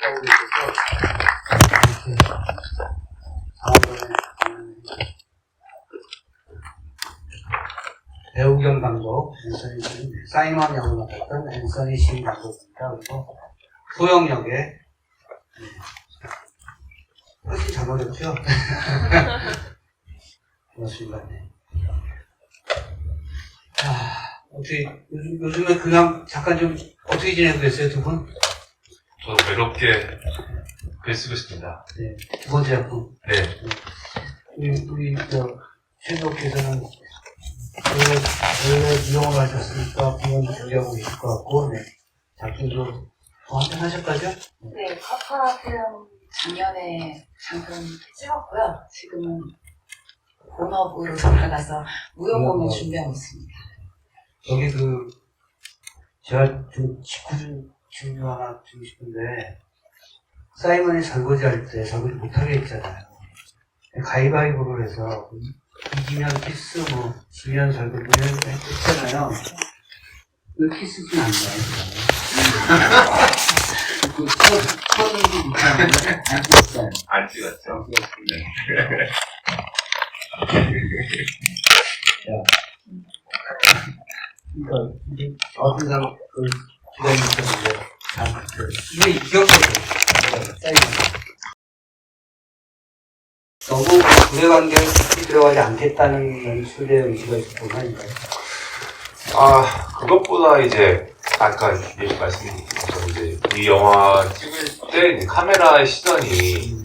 하고 계셔서 이렇게 다음번에 배우 겸 감독 앤서니 사이먼 역을 맡았던 앤서니 신 감독입니다. 그리고 소영 역에 훨씬 잘 어렵죠? 고맙습니다. 네. 어떻게 요즘에 그냥 잠깐 좀 어떻게 지내고 계세요, 두 분? 저도 외롭게 글 쓰고 있습니다. 네, 두 번째 작품. 네. 우리 최덕께서는 원래 미용을 하셨으니까 공연도 준비하고 계실 것 같고, 네. 작품도 더 한편 하셨다죠? 네, 카파 film 작년에 잠깐 찍었고요. 지금은 본업으로 돌아가서 무용공연 준비하고 있습니다. 여기 제가 좀 짚고 하나 드리고 싶은데, 사이먼이 설거지 할 때 설거지 못하게 했잖아요. 가위바위보로 해서, 이기면 키스, 지면 설거지 했잖아요. 왜 키스는 안 나요? 손이 못하는데 안 찍었어요. 안 찍었죠? 네. 그러니까 어떤 사람 기다리고 있었는데 이게 기억적이에요. 너무 구애관계에 깊이 들어가지 않겠다는 연출의 의지가 있었던 거 아닌가요? 그것보다 이제 아까 말씀드린 것처럼 이제 이 영화 찍을 때 이제 카메라의 시선이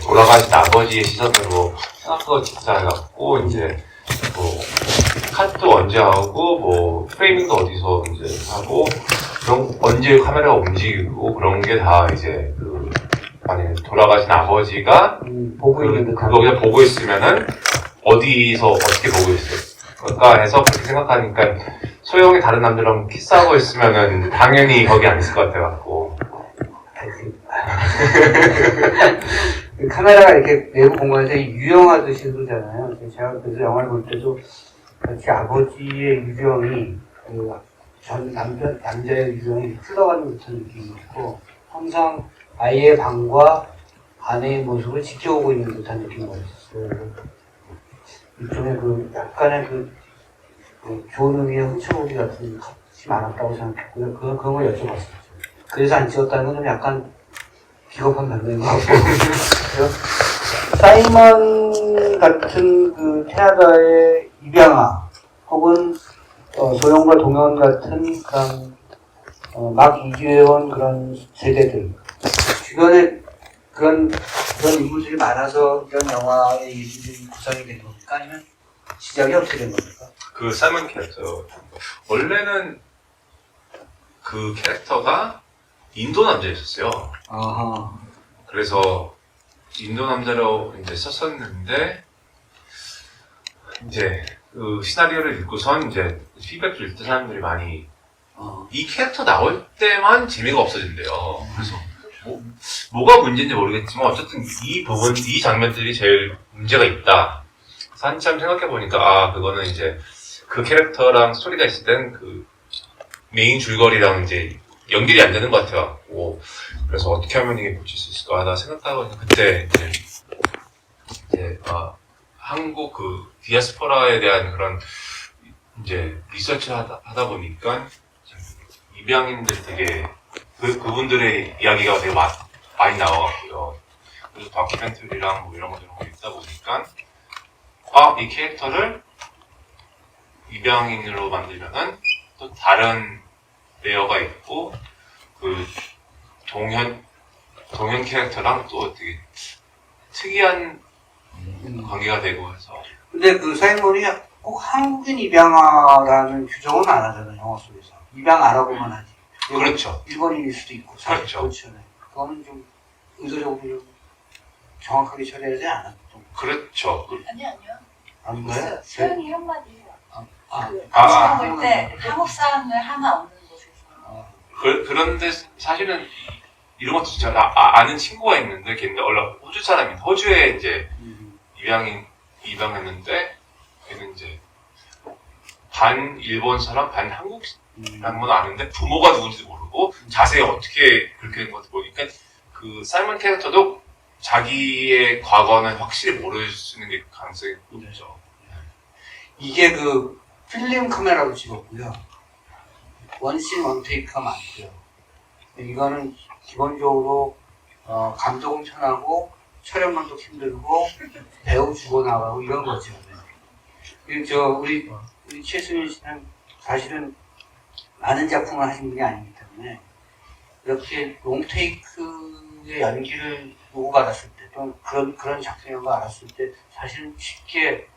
돌아가신 아버지의 시선으로 생각하고 집사해갖고 이제 컷도 언제 하고 프레이밍도 어디서 이제 하고 그런 언제 카메라가 움직이고 그런 게 다 이제 만약에 돌아가신 아버지가 보고 있는데 그거 그냥 보고 있으면은 어디서 어떻게 보고 있을까 해서 그렇게 생각하니까 소영이 다른 남들랑 키스하고 있으면은 당연히 거기 안 있을 것 같아갖고 카메라가 이렇게 내부 공간에서 유영하듯이 흐르잖아요. 제가 그래서 영화를 볼 때도 이렇게 아버지의 유령이 남자의 유령이 흘러가는 듯한 느낌이 있고 항상 아이의 방과 아내의 모습을 지켜오고 있는 듯한 느낌이 있었어요. 일종의 약간의 좋은 의미의 훔쳐보기 같은 것이 많았다고 생각했고요. 그런 걸 여쭤봤었죠. 그래서 안 찍었다는 건 좀 약간 비겁한 변명인 것 같고. 사이먼 같은 캐나다의 입양아, 혹은, 소영과 동현 같은 막 이주해온 그런 세대들. 주변에 그런 인물들이 많아서 이런 영화의 예술이 구성이 된 겁니까? 아니면 시작이 어떻게 된 겁니까? 그 사이먼 캐릭터 원래는 그 캐릭터가 인도 남자였었어요. 아하. 그래서 인도 남자로 이제 썼었는데 이제 그 시나리오를 읽고선 이제 피드백 줄 때 사람들이 많이 이 캐릭터 나올 때만 재미가 없어진대요. 그래서 뭐가 문제인지 모르겠지만 어쨌든 이 장면들이 제일 문제가 있다. 그래서 한참 생각해 보니까 그거는 이제 그 캐릭터랑 스토리가 있을 땐 그 메인 줄거리랑 이제 연결이 안 되는 것 같아요. 그래서 어떻게 하면 이게 붙일 수 있을까 하다 생각하고 그때 이제 한국 디아스포라에 대한 그런 이제 리서치를 하다 보니까 입양인들 되게 그분들의 이야기가 되게 많이 나와갖고요. 그래서 다큐멘터리랑 이런 것들을 읽다 보니까 이 캐릭터를 입양인으로 만들면은 또 다른 레이어가 있고 동현 캐릭터랑 또 되게 특이한 관계가 되고 해서. 근데 사이먼이 꼭 한국인 입양아라는 규정은 안 하잖아요, 영화 속에서. 입양아라고만 하지. 그렇죠. 일본인일 수도 있고. 그렇죠. 그렇죠. 네. 그거는 좀 의도적으로 좀 정확하게 처리하지 않았던. 그렇죠. 아니요. 아닌가요? 소영이 한마디 해요. 아. 볼 때 한국 사람들 하나 없는 곳에서. 그런데 사실은 이런 것도 진짜 아는 친구가 있는데 걔는 원래 호주 사람인데 호주에 이제 입양했는데 걔는 이제 반 일본 사람 반 한국 사람은 아는데 부모가 누군지도 모르고 자세히 어떻게 그렇게 된 건지 모르니까 그 사이먼 캐릭터도 자기의 과거는 확실히 모르시는 게 가능성이 높죠. 이게 그 필름 카메라로 찍었고요. 원씬 원테이크가 많고요. 이거는 기본적으로 감독은 편하고 촬영만도 힘들고 배우 죽어나가고 이런 거죠. 우리 최수민 씨는 사실은 많은 작품을 하신 분이 아니기 때문에 이렇게 롱테이크의 연기를 요구받았을 때 또 그런 작품인 거 알았을 때 사실은 쉽게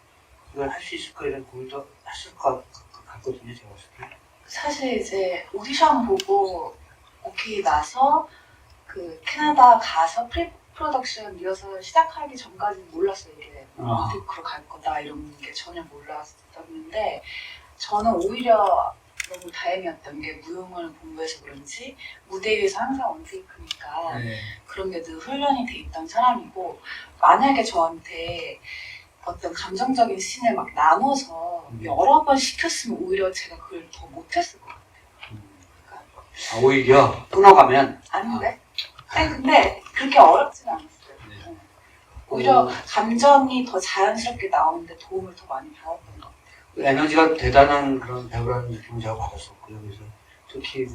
이걸 할 수 있을 거 이런 고민도 했을 것 같거든요. 제가 봤을 때. 사실 이제 오디션 보고 오케이 나서 그 캐나다 가서 프로덕션 리허설 시작하기 전까지는 몰랐어요. 이게 롱테이크로 갈 거다 이런 게 전혀 몰랐었는데 저는 오히려 너무 다행이었던 게 무용을 공부해서 그런지 무대 위에서 항상 원테이크니까 그런 게 늘 훈련이 돼 있던 사람이고 만약에 저한테 어떤 감정적인 씬을 막 나눠서 여러 번 시켰으면 오히려 제가 그걸 더 못했을 것 같아요. 오히려 끊어가면 아닌데? 아니 근데 그렇게 어렵진 않았어요. 네. 오히려 감정이 더 자연스럽게 나오는데 도움을 더 많이 받았던 것 같아요. 에너지가 대단한 그런 배우라는 느낌을 제가 받았었고요. 그래서 특히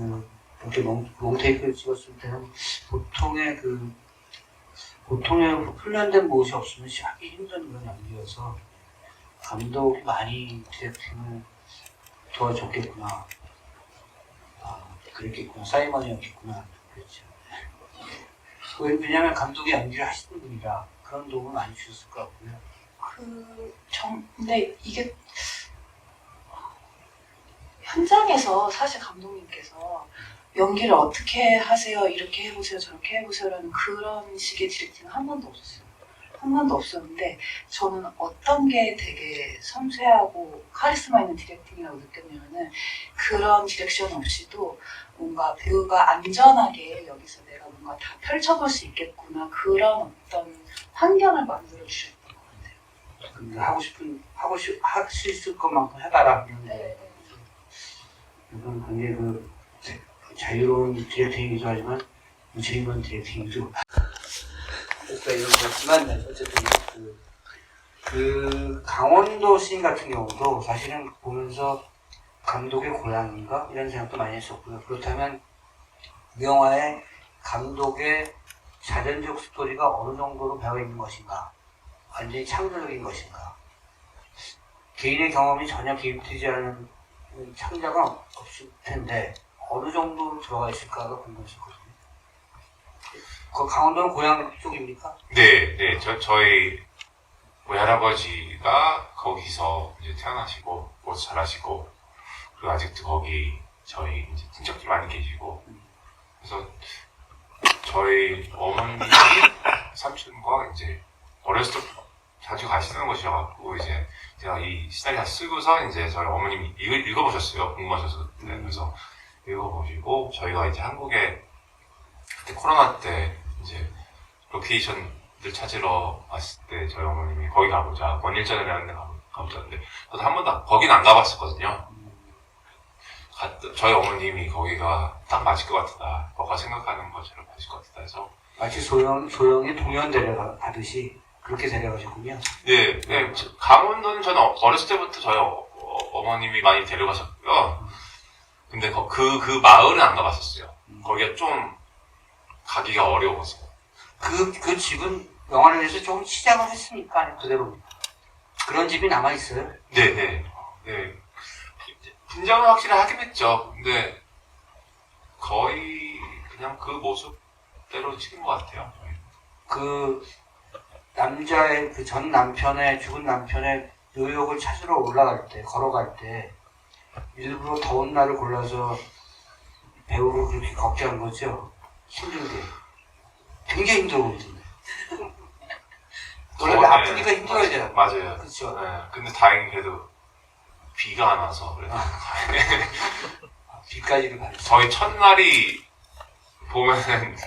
이렇게 롱테이크를 찍었을 때는 보통의 훈련된 모습이 없으면 하기 힘든 그런 연기여서 감독이 많이 디렉팅을 도와줬겠구나. 그랬겠구나. 사이먼이었겠구나. 그렇죠. 왜냐하면 감독이 연기를 하시는 분이라 그런 도움을 많이 주셨을 것 같고요. 근데 이게 현장에서 사실 감독님께서 연기를 어떻게 하세요, 이렇게 해보세요, 저렇게 해보세요라는 그런 식의 디렉팅은 한 번도 없었어요. 한 번도 없었는데 저는 어떤 게 되게 섬세하고 카리스마 있는 디렉팅이라고 느꼈냐면은 그런 디렉션 없이도 뭔가 배우가 안전하게 여기서 내가 뭔가 다 펼쳐볼 수 있겠구나 그런 어떤 환경을 만들어 주셨던 것 같아요. 근데 할 수 있을 것만큼 해봐라. 이건 굉장히 자유로운 디렉팅이기도 하지만 무책임한 디렉팅이죠. 그래서 이런 거지만 어쨌든 강원도 씬 같은 경우도 사실은 보면서 감독의 고향인가 이런 생각도 많이 했었고요. 그렇다면 이 영화에 감독의 자전적 스토리가 어느 정도로 배어 있는 것인가, 완전히 창조적인 것인가, 개인의 경험이 전혀 개입되지 않은 창작은 없을 텐데 어느 정도로 들어가 있을까가 궁금했었거든요. 그 강원도는 고향 쪽입니까? 네. 저희 외할아버지가 거기서 이제 태어나시고 거기서 자라시고 그리고 아직도 거기 저희 이제 친척들 많이 계시고 그래서 저희 어머니 삼촌과 이제 어렸을 때 자주 가시는 곳이어갖고 이제 제가 이 시나리오 다 쓰고서 이제 저희 어머님이 읽어보셨어요. 궁금하셔서 그때. 그래서 읽어보시고 저희가 이제 한국에 그때 코로나 때 이제 로케이션들 찾으러 왔을 때 저희 어머님이 거기 가보자 원일전이라는 데 가보자는데 저도 한 번도 거기는 안 가봤었거든요. 저희 어머님이 거기가 딱 맞을 것 같다. 너가 생각하는 것처럼 맞을 것 같다 해서 마치 소영이 동연 데려가듯이 그렇게 데려가셨군요. 네. 강원도는 저는 어렸을 때부터 저희 어머님이 많이 데려가셨고요. 근데 그 마을은 안 가봤었어요. 거기가 좀 가기가 어려워서. 그 집은 영화를 위해서 조금 시작을 했으니까 아니 그대로 그런 집이 남아있어요? 네. 분장은 확실히 하긴 했죠. 근데 거의 그냥 그 모습대로 찍은 것 같아요. 그 남자의 죽은 남편의 묘역을 찾으러 걸어갈 때 일부러 더운 날을 골라서 배우를 그렇게 걷게 한 거죠. 힘들게. 굉장히 힘들어 보이던데. 원래 아프니까 힘들어야 맞아요. 그렇죠. 네. 근데 다행히 그래도 비가 안 와서 그래도 비까지를 가르쳐. 저희 첫날이 보면은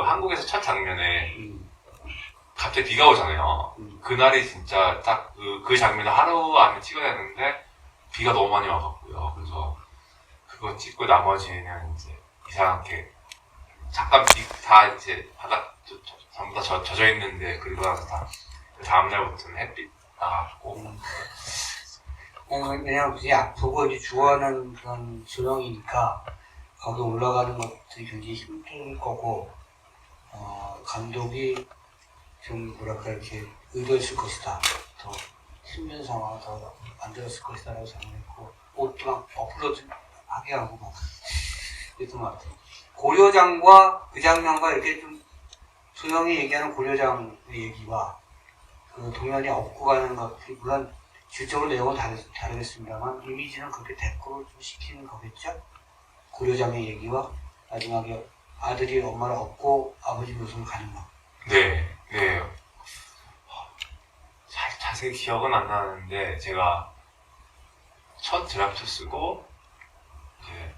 한국에서 첫 장면에 갑자기 비가 오잖아요. 그날이 진짜 딱 그 장면을 하루 안에 찍어야 되는데 비가 너무 많이 와갖고요. 그래서 그거 찍고 나머지는 이제 이상하게 잠깐씩 다 이제 바닥 전부 다 젖어 있는데 그리고 나서 다 그 다음 날부터는 햇빛 나갔고 왜냐면 이제 아프고 이제 죽어가는 그런 조명이니까 거기 올라가는 것들이 굉장히 힘들 거고 감독이 좀 뭐랄까 이렇게 의도했을 것이다. 더 힘든 상황을 더 만들었을 것이다 라고 생각했고 옷도 막 업로드 하게 하고 막 그랬던 것 같아요. 고려장과 그 장면과 이렇게 좀 소영이 얘기하는 고려장의 얘기와 그 동현이 업고 가는 것들이 물론 실적으로 내용은 다르겠습니다만 이미지는 그렇게 대꾸를 좀 시키는 거겠죠? 고려장의 얘기와 마지막에 아들이 엄마를 업고 아버지 모습을 가는 거. 네. 자세히 기억은 안 나는데 제가 첫 드랍트 쓰고 이제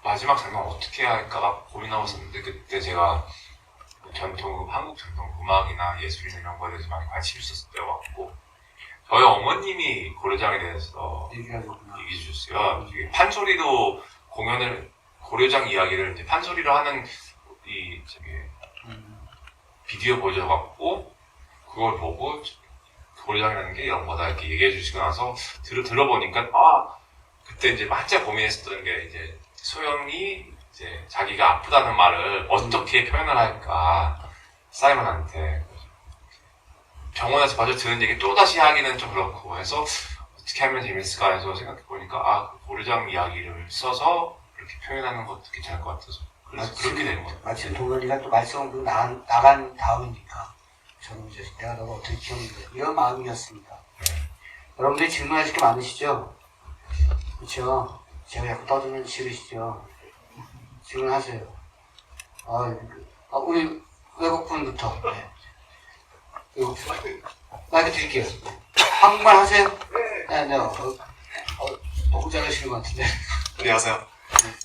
마지막 장면 어떻게 할까 고민하고 있었는데 그때 제가 한국 전통 음악이나 예술이나 이런 거에 대해서 많이 관심이 있었을 때였고 저희 어머님이 고려장에 대해서 얘기해 주셨어요. 이게 판소리도 고려장 이야기를 이제 판소리로 하는 비디오 보여줘갖고 그걸 보고 고려장이라는 게 이런 거다 이렇게 얘기해 주시고 나서 들어보니까 그때 이제 한참 고민했었던 게 이제 소영이 이제 자기가 아프다는 말을 어떻게 표현을 할까 사이먼한테 병원에서 봐서 들은 얘기 또다시 하기는 좀 그렇고 해서 어떻게 하면 재밌을까 해서 생각해보니까 그 고려장 이야기를 써서 이렇게 표현하는 것도 괜찮을 것 같아서 그래서 그렇게 된 거예요. 마침 동현이가 또 말썽으로 나간 다음이니까 저는 이제 내가 너가 어떻게 키웠는데 이런 마음이었습니다. 여러분들이 질문하실 게 많으시죠? 그렇죠? 제가 자꾸 떠들면 싫으시죠? 질문하세요. 우리 외국분부터. 네. 외국분. 마이크 드릴게요. 한국말 하세요? 네. 너무 잘하시는 것 같은데. 안녕하세요.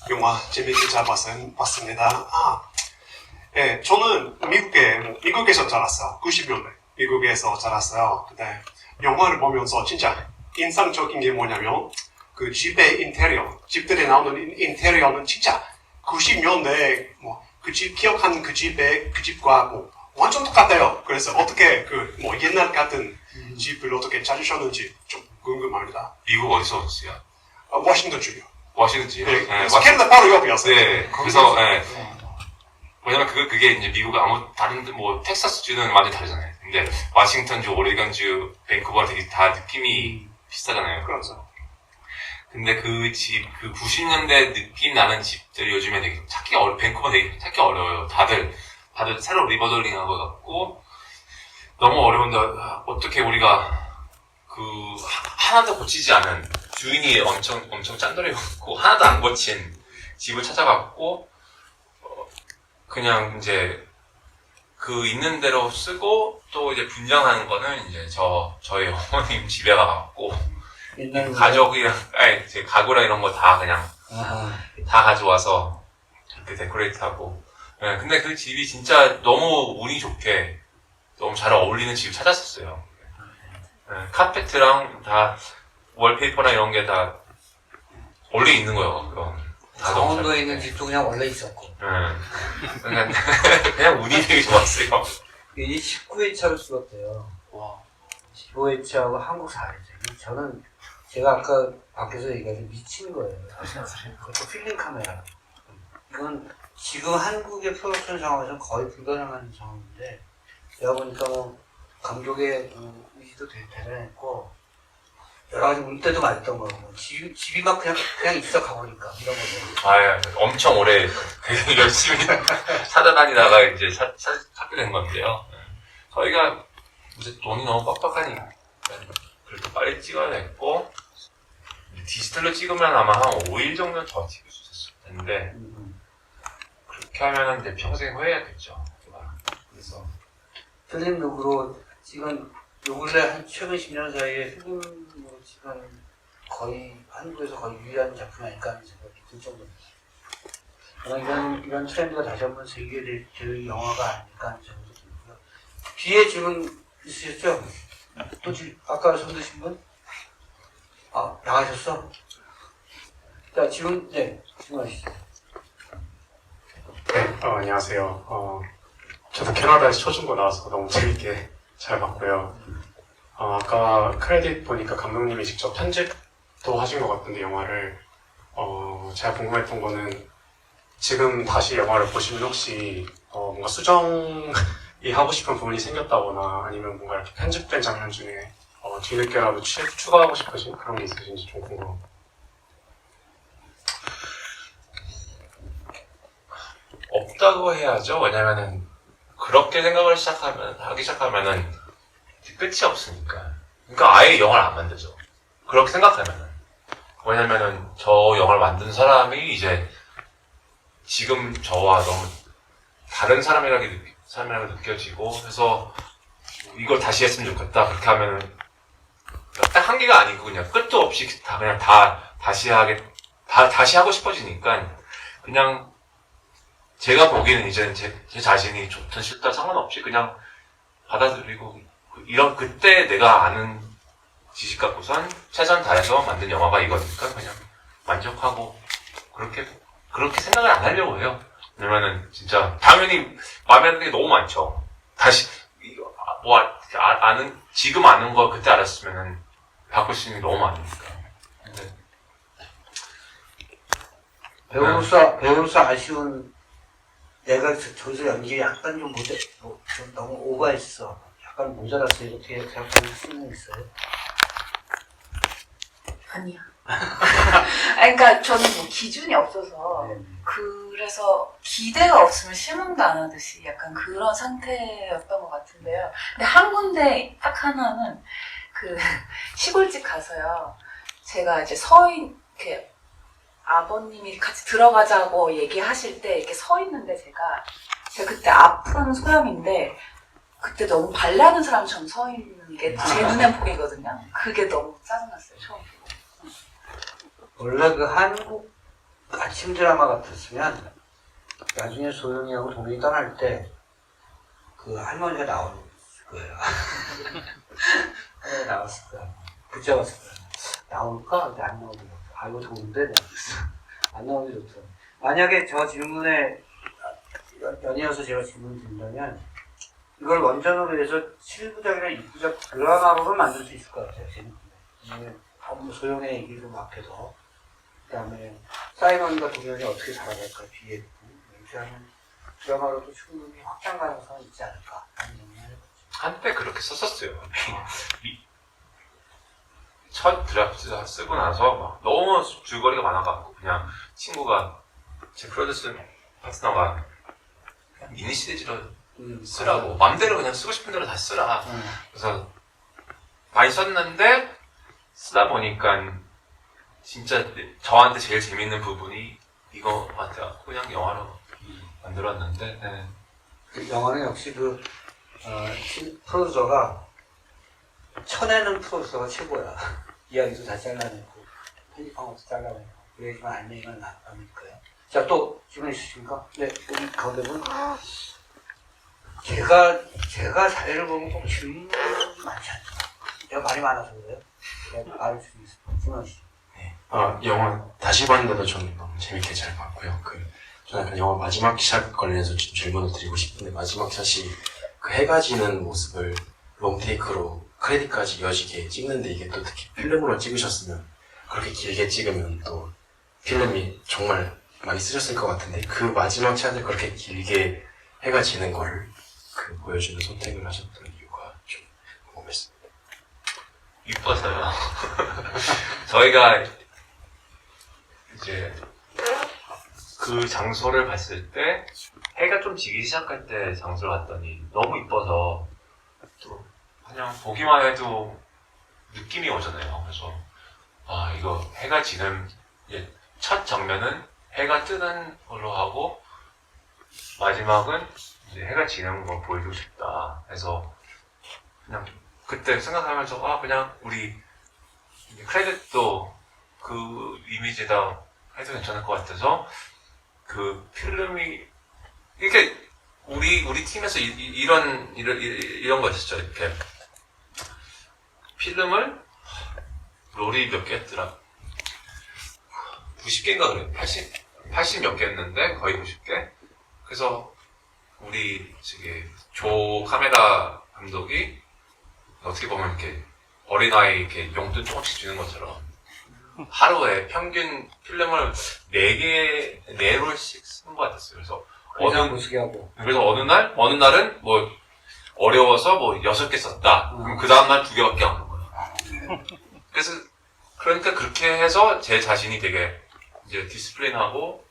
영화 재밌게 잘 봤습니다. 네, 저는 미국에서 자랐어요. 90년대 미국에서 자랐어요. 근데 영화를 보면서 진짜 인상적인 게 뭐냐면 그 집의 인테리어, 집들에 나오는 인테리어는 진짜 90년대 그 집 기억하는 그 집과 완전 똑같아요. 그래서 어떻게 옛날 같은 집을 어떻게 찾으셨는지 좀 궁금합니다. 미국 어디서 오셨어요? 워싱턴주요. 워싱턴주요? 네, 캐나다 바로 옆이었어요. 네, 그래서 왜냐면 그게 이제 미국 다른 텍사스주는 완전 다르잖아요. 근데 워싱턴주, 오레건주, 밴쿠버 되게 다 느낌이 비슷하잖아요. 그렇죠. 근데 그 90년대 느낌 나는 집들 요즘에 되게 밴쿠버 되게 찾기 어려워요. 다들 새로 리모델링 한 것 같고, 너무 어려운데, 어떻게 우리가, 하나도 고치지 않은, 주인이 엄청 짠돌이었고, 하나도 안 고친 집을 찾아갔고, 그냥 이제, 있는 대로 쓰고, 또 이제 분양하는 거는 이제 저희 어머님 집에 가갖고, 가족이랑, 제 가구랑 이런 거 다 그냥, 다 가져와서, 이렇게 데코레이트하고. 네, 근데 그 집이 진짜 너무 운이 좋게, 너무 잘 어울리는 집을 찾았었어요. 네, 카페트랑 다, 월페이퍼랑 이런 게 다, 원래 있는 거예요. 강원도에 있는 집도 그냥 원래 있었고. 네. 그냥 운이 되게 좋았어요. 이게 19회차로 쓰었대요. 와. 15회차하고 한국 4회차. 저는, 제가 아까 밖에서 얘기해서 미친 거예요. 그것도 필름 카메라. 이건 지금 한국의 프로덕션 상황에서 거의 불가능한 상황인데, 내가 보니까 감독의 의지도 되게 대단했고, 여러 가지 운때도 많이 있던 거고, 집이 막 그냥 있어 가보니까, 이런 거죠. 엄청 오래 열심히 찾아다니다가 이제 찾게 된 건데요. 저희가 이제 돈이 너무 빡빡하니까, 그렇게 빨리 찍어야 됐고, 디지털로 찍으면 아마 한 5일 정도 더 찍을 수 있었을 텐데, 그렇게 하면은 이제 평생 후회했겠죠. 그래서. 필름룩으로 찍은, 요 근래 최근 10년 사이에 필름으로 찍은 거의, 한국에서 거의 유일한 작품이 아닐까 하는 생각이 들 정도입니다. 이런 트렌드가 다시 한번 세계의 영화가 아닐까 하는 생각이 들고요. 뒤에 질문 있으셨죠? 또 아까 손 드신 분? 나가셨어? 자, 질문하시죠. 안녕하세요. 저도 캐나다에서 초중고 나와서 너무 재밌게 잘 봤고요. 아까 크레딧 보니까 감독님이 직접 편집도 하신 것 같은데 영화를 제가 궁금했던 거는 지금 다시 영화를 보시면 혹시 뭔가 수정이 하고 싶은 부분이 생겼다거나 아니면 뭔가 이렇게 편집된 장면 중에 뒤늦게라도 추가하고 싶으신 그런 게 있으신지 좀 궁금합니다. 없다고 해야죠. 왜냐면은 그렇게 생각을 하기 시작하면은 끝이 없으니까. 그러니까 아예 영화를 안 만들죠. 그렇게 생각하면은. 왜냐면은 저 영화를 만든 사람이 이제 지금 저와 너무 다른 사람이라고 느껴지고 해서 이걸 다시 했으면 좋겠다. 그렇게 하면은 딱 한계가 아니고 그냥 끝도 없이 다시 하고 싶어지니까 그냥 제가 보기에는 이제 제 자신이 좋든 싫든 상관없이 그냥 받아들이고 그때 내가 아는 지식 갖고선 최선 다해서 만든 영화가 이거니까 그냥 만족하고 그렇게 생각을 안 하려고 해요. 왜냐면은 진짜 당연히 마음에 드는 게 너무 많죠. 다시 지금 아는 거 그때 알았으면은 바꿀 수 있는 게 너무 많으니까. 근데 배우로서 아쉬운 내가 저기서 연기 약간 좀 좀 너무 오버했어. 약간 모자랐어. 이렇게 생각하는 수는 있어요. 아니야. 그러니까 저는 뭐 기준이 없어서 그래서 기대가 없으면 실망도 안 하듯이 약간 그런 상태였던 것 같은데요. 근데 한 군데 딱 하나는 그 시골집 가서요. 제가 이제 이렇게 아버님이 같이 들어가자고 얘기하실 때 이렇게 서 있는데 제가 그때 아픈 소염인데 그때 너무 발레하는 사람처럼 서 있는 게 제 눈에 보이거든요. 그게 너무 짜증났어요, 처음. 원래 그 한국 아침 드라마 같았으면 나중에 소영이하고 동생이 떠날 때 그 할머니가 나올 거예요. 할머니가 나왔을 거야. 붙잡았을 거야. 나올까? 근데 안 나오더라고. 이거 좋은데? 안 나오기 좋더라고. 만약에 저 질문에 연이어서 제가 질문 드린다면 이걸 원전으로 해서 7부작이나 6부작 드라마로는 만들 수 있을 것 같아요. 재밌는데. 소영의 얘기를 막 해서 그 다음에 사이먼과 동현이 어떻게 살아갈까 뒤에 이렇게 하면 드라마로도 충분히 확장 가능성이 있지 않을까 하는 생각을 해봤죠. 한때 그렇게 썼었어요. 첫 드래프트 쓰고 나서 막 너무 줄거리가 많아가지고 그냥 친구가 제 프로듀스 파트너가 미니 시리즈로 쓰라고 맘대로 그냥 쓰고 싶은 대로 다 쓰라. 그래서 많이 썼는데 쓰다 보니까 진짜 저한테 제일 재밌는 부분이 이거 같아. 그냥 영화로 만들었는데. 네. 그 영화는 역시 프로듀서가 쳐내는 프로듀서가 최고야. 이야기도 다 잘라내고 편집한 것도 잘라내고 그래야지만 알맹이가 나니까요. 자, 또 질문 있으십니까? 네, 우리 가운데분. 제가 사례를 보면 꼭 질문이 많지 않죠. 내가 말이 많아서 그래요. 내가 말을 수 있어요. 질문하시죠. 네. 영화 다시 봤는데도 저는 너무 재밌게 잘 봤고요. 저는 약간 영화 마지막 샷 관련해서 좀 질문을 드리고 싶은데, 마지막 샷이 그 해가 지는 모습을 롱테이크로 크레딧까지 이어지게 찍는데, 이게 또 특히 필름으로 찍으셨으면, 그렇게 길게 찍으면 또 필름이 정말 많이 쓰셨을 것 같은데, 그 마지막 샷을 그렇게 길게 해가 지는 걸 보여주는 선택을 하셨던 이유가 좀 궁금했습니다. 이뻐서요. 저희가 이제 그 장소를 봤을 때 해가 좀 지기 시작할 때 장소를 갔더니 너무 이뻐서 또 그냥 보기만 해도 느낌이 오잖아요. 그래서 이거 해가 지는 첫 장면은 해가 뜨는 걸로 하고 마지막은 이제 해가 지는 걸 보여주고 싶다 해서 그냥 그때 생각하면서 그냥 우리 크레딧도 그 이미지에다 해도 괜찮을 것 같아서 그 필름이 이렇게 우리 팀에서 이런 거 있었죠. 이렇게 필름을 롤이 몇 개 했더라. 90개인가 그래요. 80 몇 개 했는데 거의 90개. 그래서 우리 저기 조 카메라 감독이 어떻게 보면 이렇게 어린아이 이렇게 용돈 조금씩 주는 것처럼 하루에 평균 필름을 4롤씩 쓴 것 같았어요. 그래서 그냥 못 쓰게 하고. 그래서 어느 날은 뭐 어려워서 뭐 6개 썼다. 그럼 그 다음날 2개밖에 안 오는 거예요. 그래서 그러니까 그렇게 해서 제 자신이 되게 이제 디스플레인하고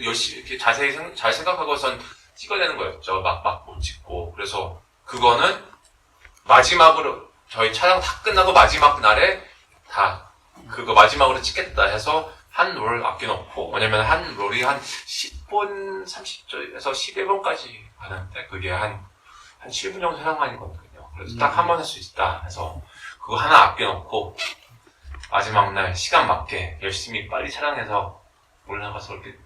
열심히 이렇게 자세히 잘 생각하고선 찍어내는 거였죠. 막 못 찍고. 그래서 그거는 마지막으로 저희 촬영 다 끝나고 마지막 날에 다 그거 마지막으로 찍겠다 해서 한 롤 아껴놓고, 왜냐면 한 롤이 한 10분 30초에서 11분까지 하는데 그게 한 7분 정도 촬영만이거든요. 그래서 딱 한 번 할 수 있다 해서 그거 하나 아껴놓고 마지막 날 시간 맞게 열심히 빨리 촬영해서 올라가서 이렇게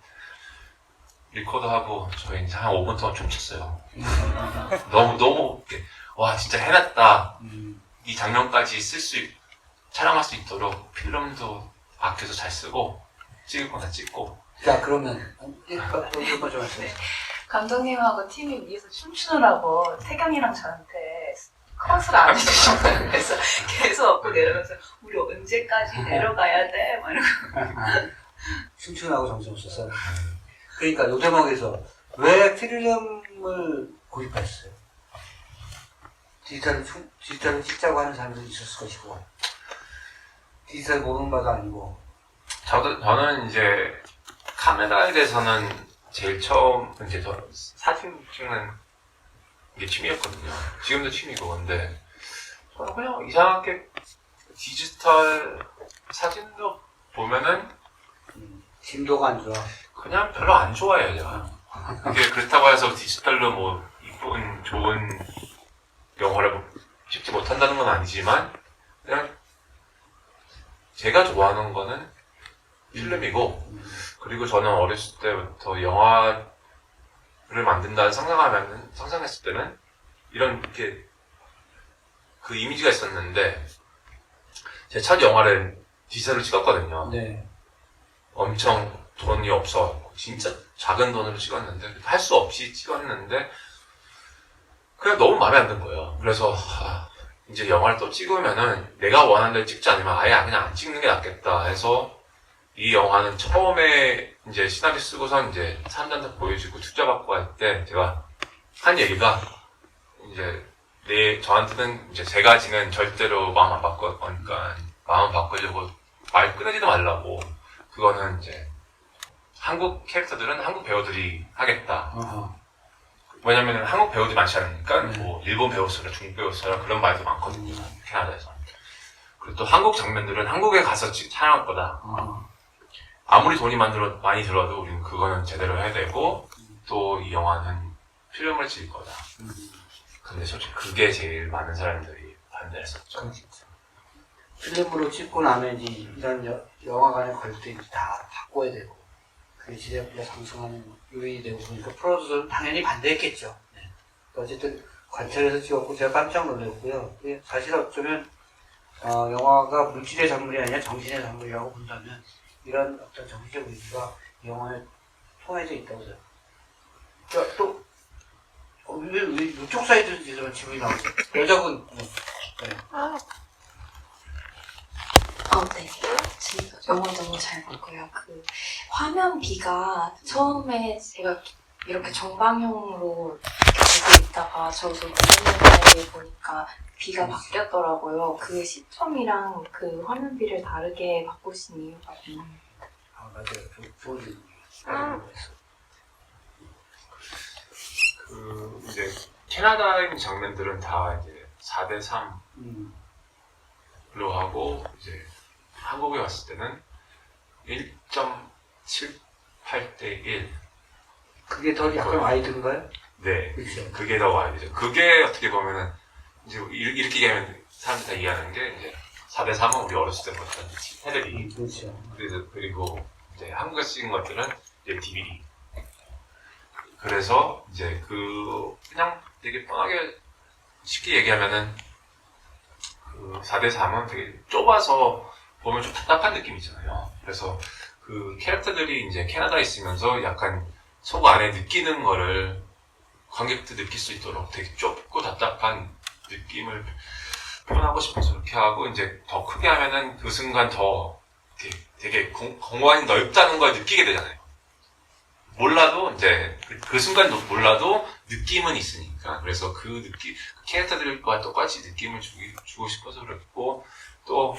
리코더하고 저희 이제 한 5분 동안 춤췄어요. 너무 이렇게 와 진짜 해냈다. 이 장면까지 촬영할 수 있도록 필름도 아껴서 잘 쓰고 찍을 거 다 찍고. 자, 그러면 여기 먼저 말씀해. 감독님하고 팀이 위에서 춤추느라고 태경이랑 저한테 컷을 안 해주신 거예요. 그래서 계속 업고 내려가서 우리 언제까지 내려가야 돼? 막 이러고. 춤추나고 정신없었어요. 그러니까 요 대목에서 왜 필름을 구입했어요? 디지털을 찍자고 하는 사람들이 있었을 것이고, 디지털 모르는 바도 아니고. 저는 이제 카메라에 대해서는 제일 처음 이제 저 사진 찍는 게 취미였거든요. 지금도 취미고. 근데 저는 그냥 이상하게 디지털 사진도 보면은 심도가 안 좋아. 그냥 별로 안 좋아해요, 제가. 그게 그렇다고 해서 디지털로 뭐 이쁜 좋은 영화를 찍지 못한다는 건 아니지만 그냥 제가 좋아하는 거는 필름이고, 그리고 저는 어렸을 때부터 영화를 만든다는 상상했을 때는 이런 이렇게 그 이미지가 있었는데, 제 첫 영화를 디지털로 찍었거든요. 네. 엄청 돈이 없어 진짜 작은 돈으로 찍었는데 할 수 없이 찍었는데 그냥 너무 마음에 안 든 거예요. 그래서 이제 영화를 또 찍으면은 내가 원하는 대로 찍지 않으면 아예 그냥 안 찍는 게 낫겠다 해서 이 영화는 처음에 이제 시나리오 쓰고선 이제 사람들한테 보여주고 투자 받고 할 때 제가 한 얘기가 이제 저한테는 이제 세 가지는 절대로 마음 안 바꿀 거니까 마음 바꾸려고 말 끊어지도 말라고. 그거는 이제 한국 캐릭터들은 한국 배우들이 하겠다. 왜냐면 한국 배우들이 많지 않으니까 뭐 일본 배우 써라, 중국 배우 써라 그런 말도 많거든요. 캐나다에서. 그리고 또 한국 장면들은 한국에 가서 촬영할 거다. 아무리 돈이 많이 들어도 우리는 그거는 제대로 해야 되고 또 이 영화는 필름을 찍을 거다. 근데 솔직히 그게 제일 많은 사람들이 반대했었죠. 필름으로 찍고 나면 이제 이런 영화관에 걸 때 다 바꿔야 되고, 그게 지대비가 상승하는 요인이 되고, 그러니까 프로듀서는 당연히 반대했겠죠. 네. 어쨌든 관찰해서 찍었고 제가 깜짝 놀랐고요. 사실 어쩌면 영화가 물질의 산물이 아니라 정신의 산물이라고 본다면 이런 어떤 정신적 의지가 영화에 통해져 있다고 생각해요. 또 왜 이쪽 사이드에서 질문이 나오죠? 여자분. 네. 네. 진짜 영화 너무 잘 봤고요. 그 화면비가 처음에 제가 이렇게 정방향으로 보고 있다가 저도 모르는 보니까 비가 바뀌었더라고요. 그 시점이랑 그 화면비를 다르게 바꾸신 이유가 있나요? 맞아요. 좋은 그 이제 캐나다에 있는 장면들은 다 이제 4:3로 하고 이제 한국에 왔을 때는 1.78:1. 그게 더 약간 와이드인가요? 네, 그렇죠. 그게 더 와이드죠. 그게 어떻게 보면은 이제 이렇게 얘기하면 사람들이 다 이해하는 게 이제 4:3은 우리 어렸을 때부터 해들이. 그렇죠. 그리고 이제 한국에서 찍은 것들은 이제 DVD. 그래서 이제 그냥 되게 뻔하게 쉽게 얘기하면은 그 4:3은 되게 좁아서 보면 좀 답답한 느낌이잖아요. 그래서 그 캐릭터들이 이제 캐나다에 있으면서 약간 속 안에 느끼는 거를 관객도 느낄 수 있도록 되게 좁고 답답한 느낌을 표현하고 싶어서 그렇게 하고, 이제 더 크게 하면은 그 순간 더 되게 공간이 넓다는 걸 느끼게 되잖아요. 몰라도 이제 그 순간 몰라도 느낌은 있으니까. 그래서 그 느낌, 캐릭터들과 똑같이 느낌을 주고 싶어서 그랬고, 또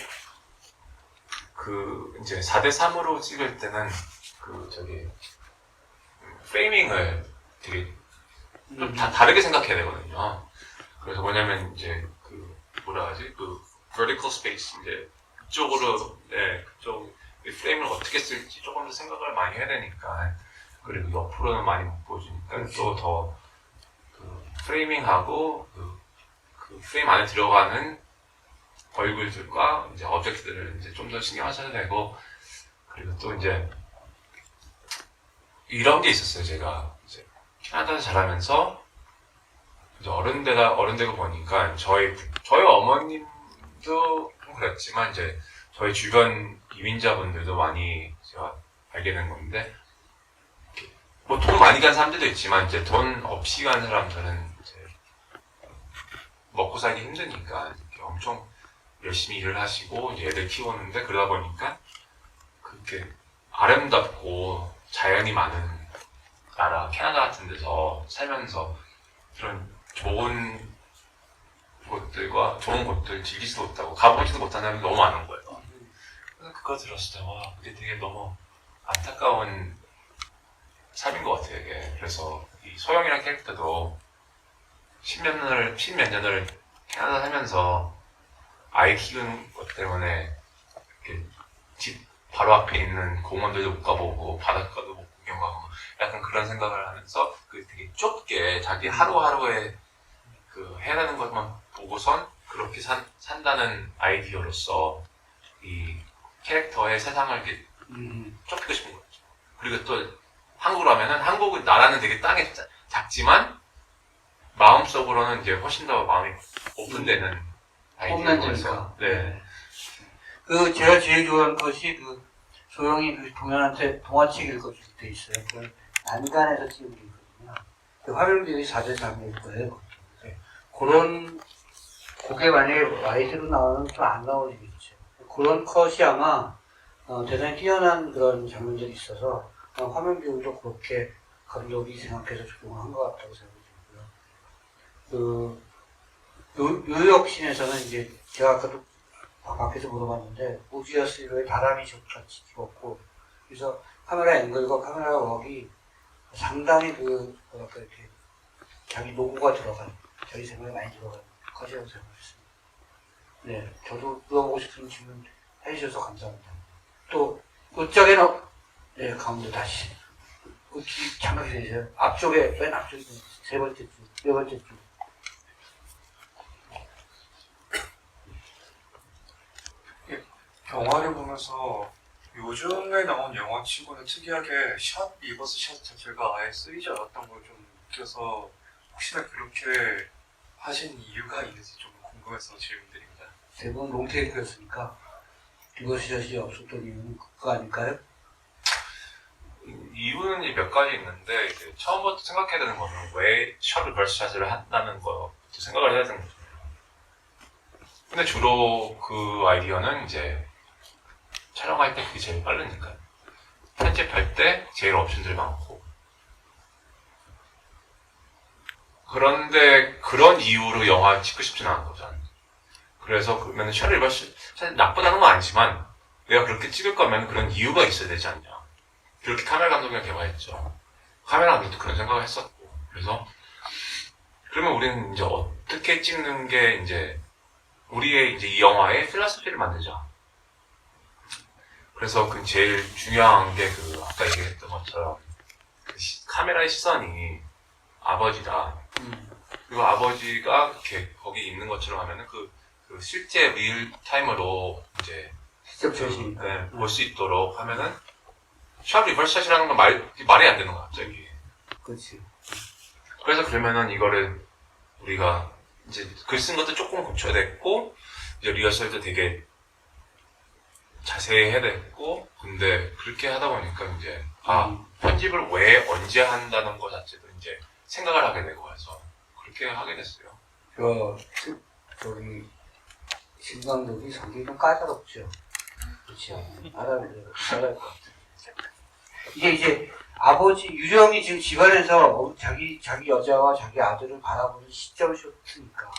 그 이제 4대3으로 찍을 때는 프레이밍을 되게 좀 다르게 생각해야 되거든요. 그래서 뭐냐면 이제 vertical space, 이제 그쪽으로, 그쪽 프레임을 어떻게 쓸지 조금 더 생각을 많이 해야 되니까. 그리고 옆으로는 많이 못 보여주니까 또 더 프레이밍하고 그 프레임 안에 들어가는 얼굴들과 이제 오브젝트들을 이제 좀 더 신경 하셔야 되고, 그리고 또 이제 이런 게 있었어요. 제가 이제 캐나다에서 자라면서 이제 어른 되고 보니까 저희 어머님도 좀 그랬지만 이제 저희 주변 이민자분들도 많이 제가 알게 된 건데, 뭐 돈 많이 간 사람들도 있지만 이제 돈 없이 간 사람들은 이제 먹고 살기 힘드니까 이렇게 엄청 열심히 일을 하시고 이제 애들 키우는데, 그러다 보니까 그렇게 아름답고 자연이 많은 나라 캐나다 같은 데서 살면서 그런 좋은 곳들 즐기지도 못하고 가보지도 못하는 사람이 너무 많은 거예요. 그래서 그거 들었을 때 와, 그게 되게 너무 안타까운 삶인 것 같아요, 이게. 그래서 이 소영이라는 캐릭터도 십몇 년을 캐나다 살면서 아이 키우는 것 때문에 이렇게 집 바로 앞에 있는 공원들도 못 가보고 바닷가도 못 구경하고 약간 그런 생각을 하면서 그 되게 좁게 자기 하루하루에 그 해야 되는 것만 보고선 그렇게 산다는 아이디어로서 이 캐릭터의 세상을 이렇게 좁히고 싶은 거죠. 그리고 또 한국으로 하면은 한국은 나라는 되게 땅이 작지만 마음속으로는 이제 훨씬 더 마음이 오픈되는 아이디어로서. 네. 그 제가 제일 좋아하는 것이 그 소영이 그 동현한테 동화책 읽어줄 때 있어요. 그걸 난간에서 찍은 게 있거든요. 그 화면들이 4대3일 거예요. 네. 그게 만약에 와이드로 나오면 좀 안 나오겠죠. 그런 컷이 아마 대단히 뛰어난 그런 장면들이 있어서 화면 비율도 그렇게 감독이 생각해서 조정을 한 것 같다고 생각이 들고요. 뉴욕 씬에서는 이제 제가 아까도 밖에서 물어봤는데 오지어스 1호에 다람이 같이 찍었고, 그래서 카메라 앵글과 카메라 웍이 상당히 이렇게 자기 노고가 들어간, 자기 생각이 많이 들어간 컷이라고 생각했습니다. 네, 저도 물어보고 싶은 질문 해주셔서 감사합니다. 또 끝쪽에는 네, 가운데 다시 장갑이 되세요. 앞쪽에, 맨 앞쪽에 세 번째 줄, 네 번째 줄. 영화를 보면서 요즘에 나온 영화 치고는 특이하게 샷, 리버스 샷 자체가 아예 쓰이지 않았던 걸 좀 느껴서 혹시나 그렇게 하신 이유가 있는지 좀 궁금해서 질문드립니다. 대부분 롱테이크였으니까 리버스 샷이 없었던 이유는 그거 아닐까요? 이유는 몇 가지 있는데, 이제 처음부터 생각해야 되는 거는 왜 샷 리버스 샷을 한다는 거부터 생각을 해야 되는 거죠. 근데 주로 그 아이디어는 이제 촬영할 때 그게 제일 빠르니까. 편집할 때 제일 옵션들이 많고. 그런데 그런 이유로 영화 찍고 싶지는 않은 거죠. 그래서 그러면 샷 리버스 샷이 나쁘다는 건 아니지만 내가 그렇게 찍을 거면 그런 이유가 있어야 되지 않냐. 그렇게 카메라 감독이랑 대화했죠. 카메라 감독도 그런 생각을 했었고. 그래서 그러면 우리는 이제 어떻게 찍는 게 이제 우리의 이제 이 영화의 필로소피를 만들자. 그래서 그 제일 중요한 게 아까 얘기했던 것처럼 카메라의 시선이 아버지다. 그리고 아버지가 이렇게 거기 있는 것처럼 하면은 그 실제 리얼 타임으로 이제 직접 제시니까. 네, 볼 수 있도록 하면은 샷 리버스 샷이라는 건 말이 안 되는 거야, 갑자기. 그렇지. 그래서 그러면은 이거를 우리가 이제 글 쓴 것도 조금 고쳐야 됐고, 이제 리허설도 되게 자세히 해야 됐고, 근데 그렇게 하다 보니까 이제 편집을 왜 언제 한다는 것 자체도 이제 생각을 하게 되고 해서 그렇게 하게 됐어요. 저기 신강독이 성격이 좀 까다롭죠. 그렇죠. 알아야 것 같아. 이제 아버지 유령이 지금 집안에서 자기 여자와 자기 아들을 바라보는 시점을 줬으니까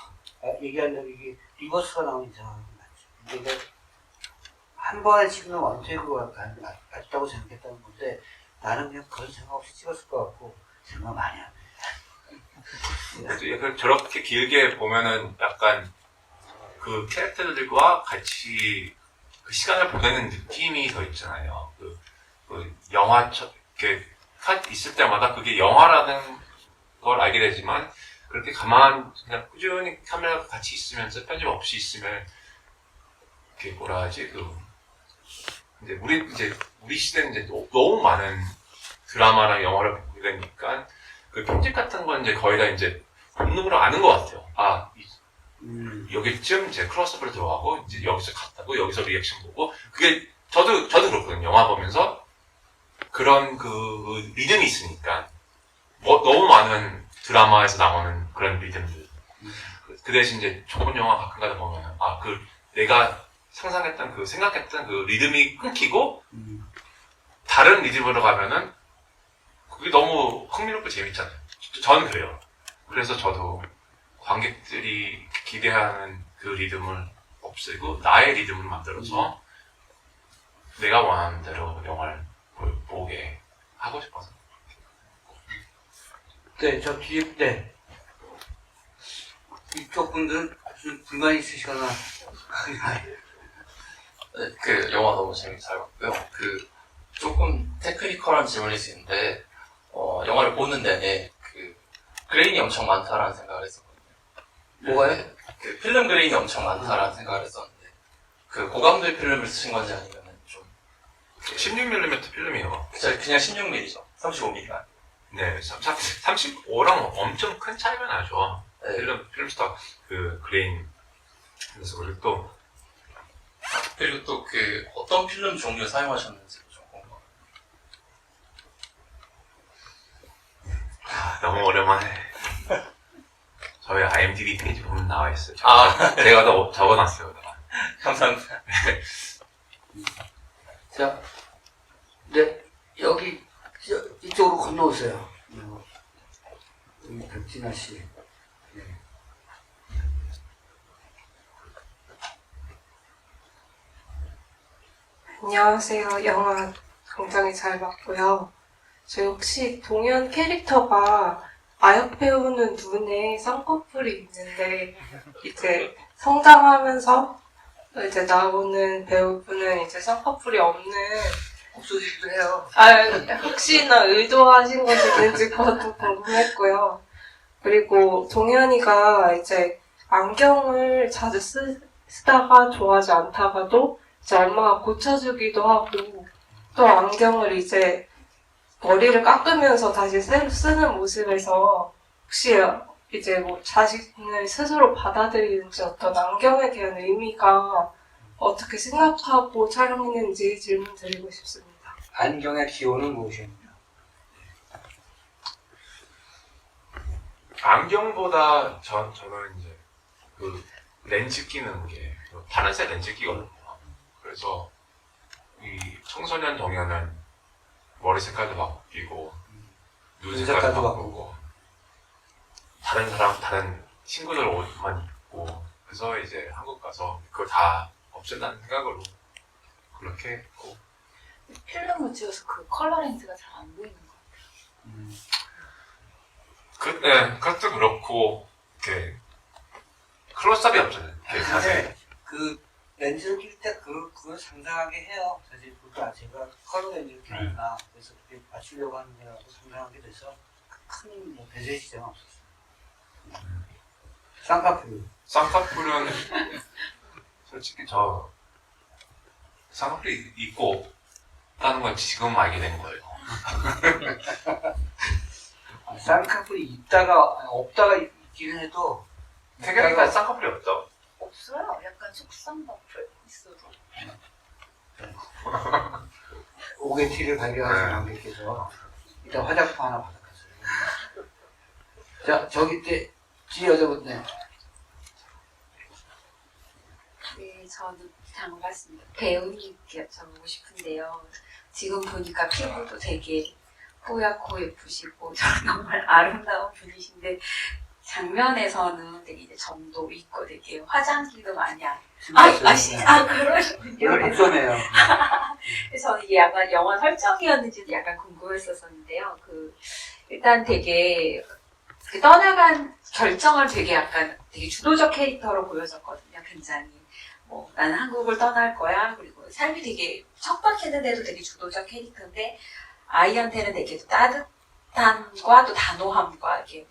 얘기한 대로 이게 리버스가 나오는 이상한 건 맞죠. 근데 한 번에 찍는 원테이크가 맞다고 생각했다는 건데 나는 그냥 그런 생각 없이 찍었을 것 같고 생각 많이 합니다. 저렇게 길게 보면은 약간 그 캐릭터들과 같이 그 시간을 보내는 느낌이 더 있잖아요. 그 영화처럼 이렇게 컷 있을 때마다 그게 영화라는 걸 알게 되지만 그렇게 그냥 꾸준히 카메라가 같이 있으면서 편집 없이 있으면 이렇게 뭐라 하지 이제 우리 시대는 이제 너무 많은 드라마랑 영화를 보게 되니까 그 편집 같은 건 이제 거의 다 이제 본능으로 아는 것 같아요. 여기쯤 이제 클로스업으로 들어가고 이제 여기서 갔다고 여기서 리액션 보고 그게 저도 그렇거든요. 영화 보면서 그런 그 리듬이 있으니까 너무 많은 드라마에서 나오는 그런 리듬들. 그 대신 이제 좋은 영화 가끔 가다 보면 내가 상상했던 생각했던 그 리듬이 끊기고 다른 리듬으로 가면은 그게 너무 흥미롭고 재밌잖아요. 저는 그래요. 그래서 저도 관객들이 기대하는 그 리듬을 없애고 나의 리듬을 만들어서 내가 원하는 대로 영화를 보게 하고 싶어서. 네, 저 뒤에, 네. 이쪽 분들은 무슨 불만이 있으시거나. 네, 그 영화 너무 재밌게 잘 봤고요. 그 조금 테크니컬한 질문일 수 있는데 영화를 보는 내내 그 그레인이 엄청 많다라는 생각을 했었거든요. 뭐가요? 그 필름 그레인이 엄청 많다라는 생각을 했었는데 그 고감도의 필름을 쓰신 건지 아니면은 좀 16mm 필름이요. 그냥 16mm죠. 35mm가. 네, 35랑 엄청 큰 차이가 나죠. 네. 필름스타 그 그레인. 그래서 그리고 또 그 어떤 필름 종류 사용하셨는지 좀 궁금해요. 너무 오랜만에. 저희 IMDb 페이지 보면 나와 있어요. 제가 다 적어놨어요. 감사합니다. 자, 네, 여기, 이쪽으로 건너오세요. 여기 백진아 씨. 네. 안녕하세요. 영화 굉장히 잘 봤고요. 저 혹시 동현 캐릭터가 아역 배우는 눈에 쌍꺼풀이 있는데 이제 성장하면서 이제 나오는 배우분은 이제 쌍꺼풀이 없는 목소리도 해요. 혹시나 의도하신 것이 있는지 그것도 궁금했고요. 그리고 동현이가 이제 안경을 자주 쓰다가 좋아하지 않다가도 이제 엄마가 고쳐주기도 하고 또 안경을 이제 머리를 깎으면서 다시 쓰는 모습에서 혹시 이제 뭐 자신을 스스로 받아들이는지 어떤 안경에 대한 의미가 어떻게 생각하고 촬영했는지 질문 드리고 싶습니다. 안경의 기호는 무엇입니까? 안경보다 저는 이제 그 렌즈 끼는 게 파란색 렌즈 끼거든요. 그래서 이 청소년 동현은 머리 색깔도 바뀌고 눈 색깔도 바꾸고 다른 친구들 옷만 입고 그래서 이제 한국 가서 그걸 다 없앤다는 생각으로 그렇게 했고 필름을 찍어서 그 컬러 렌즈가 잘 안 보이는 것 같아요. 네, 그것도 그렇고 이렇게 클로스업이 없잖아요. 근데 그 렌즈를 낄 때 그걸 상상하게 해요. 사실 그것도 제가 컬러 렌즈를 끼니까 그래서 그렇게 맞추려고 하는 거라고 상상하게 돼서 큰 뭐 배제 시장은 없었어요. 쌍꺼풀. 쌍꺼풀은 솔직히 쌍꺼풀이 있고 없다는 건 지금 알게 된 거예요. 쌍꺼풀이 있다가 없다가 있기는 해도 태경이가 쌍꺼풀이 없죠? 없어요. 약간 속쌍꺼풀 있어도. 오게티를 발견하신 관객께서 일단 화장품 하나 받아갔어요. 자, 저기 때 뒤 여자분, 네. 네, 저는 장봤습니다. 배우님께 여쭤보고 싶은데요. 지금 보니까 피부도 되게 뽀얗고 예쁘시고 정말 아름다운 분이신데 장면에서는 되게 이제 점도 있고 되게 화장기도 많이 그러시군요. 이거 독점해요. 그래서 저는 이게 약간 영화 설정이었는지도 약간 궁금했었는데요. 일단 되게 그 떠나간 결정을 되게 약간 되게 주도적 캐릭터로 보여졌거든요. 굉장히 뭐 나는 한국을 떠날 거야. 그리고 삶이 되게 척박했는데도 되게 주도적 캐릭터인데 아이한테는 되게 따뜻함과 또 단호함과 이렇게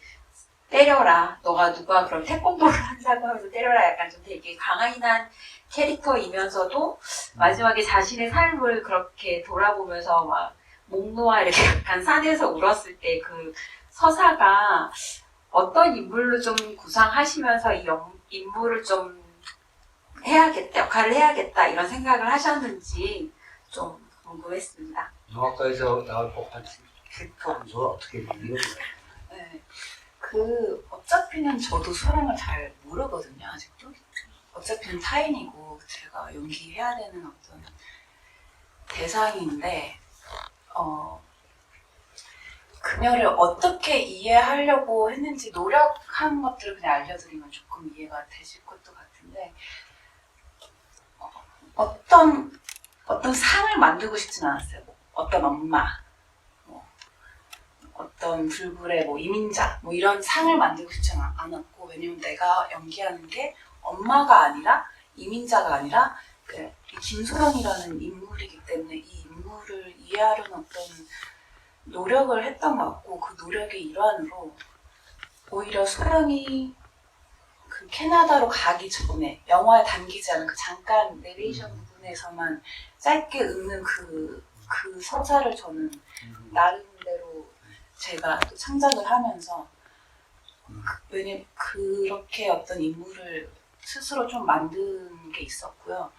때려라. 누가 그럼 태권도를 한다고 하면서 때려라. 약간 좀 되게 강인한 캐릭터이면서도 마지막에 자신의 삶을 그렇게 돌아보면서 막 목 놓아 이렇게 약간 산에서 울었을 때 그 서사가 어떤 인물로 좀 구상하시면서 이 인물을 좀 역할을 해야겠다 이런 생각을 하셨는지 좀 궁금했습니다. 영화과에서 나올 법한 캐릭터 분석을 어떻게 이해해요? 네. 어차피는 저도 소량을 잘 모르거든요, 아직도. 어차피는 타인이고, 제가 연기해야 되는 어떤 대상인데, 그녀를 어떻게 이해하려고 했는지 노력한 것들을 그냥 알려드리면 조금 이해가 되실 것도 같은데, 어떤 상을 만들고 싶진 않았어요. 뭐, 어떤 엄마, 어떤 불굴의 이민자 이런 상을 만들고 싶지 않았고 왜냐면 내가 연기하는 게 엄마가 아니라 이민자가 아니라 이 김소영이라는 인물이기 때문에 이 인물을 이해하려는 어떤 노력을 했던 것 같고 그 노력의 일환으로 오히려 소영이 그 캐나다로 가기 전에 영화에 담기지 않은 그 잠깐 내레이션 부분에서만 짧게 읽는 그 서사를 저는 나름대로 제가 또 창작을 하면서 왜냐면 그렇게 어떤 인물을 스스로 좀 만든 게 있었고요.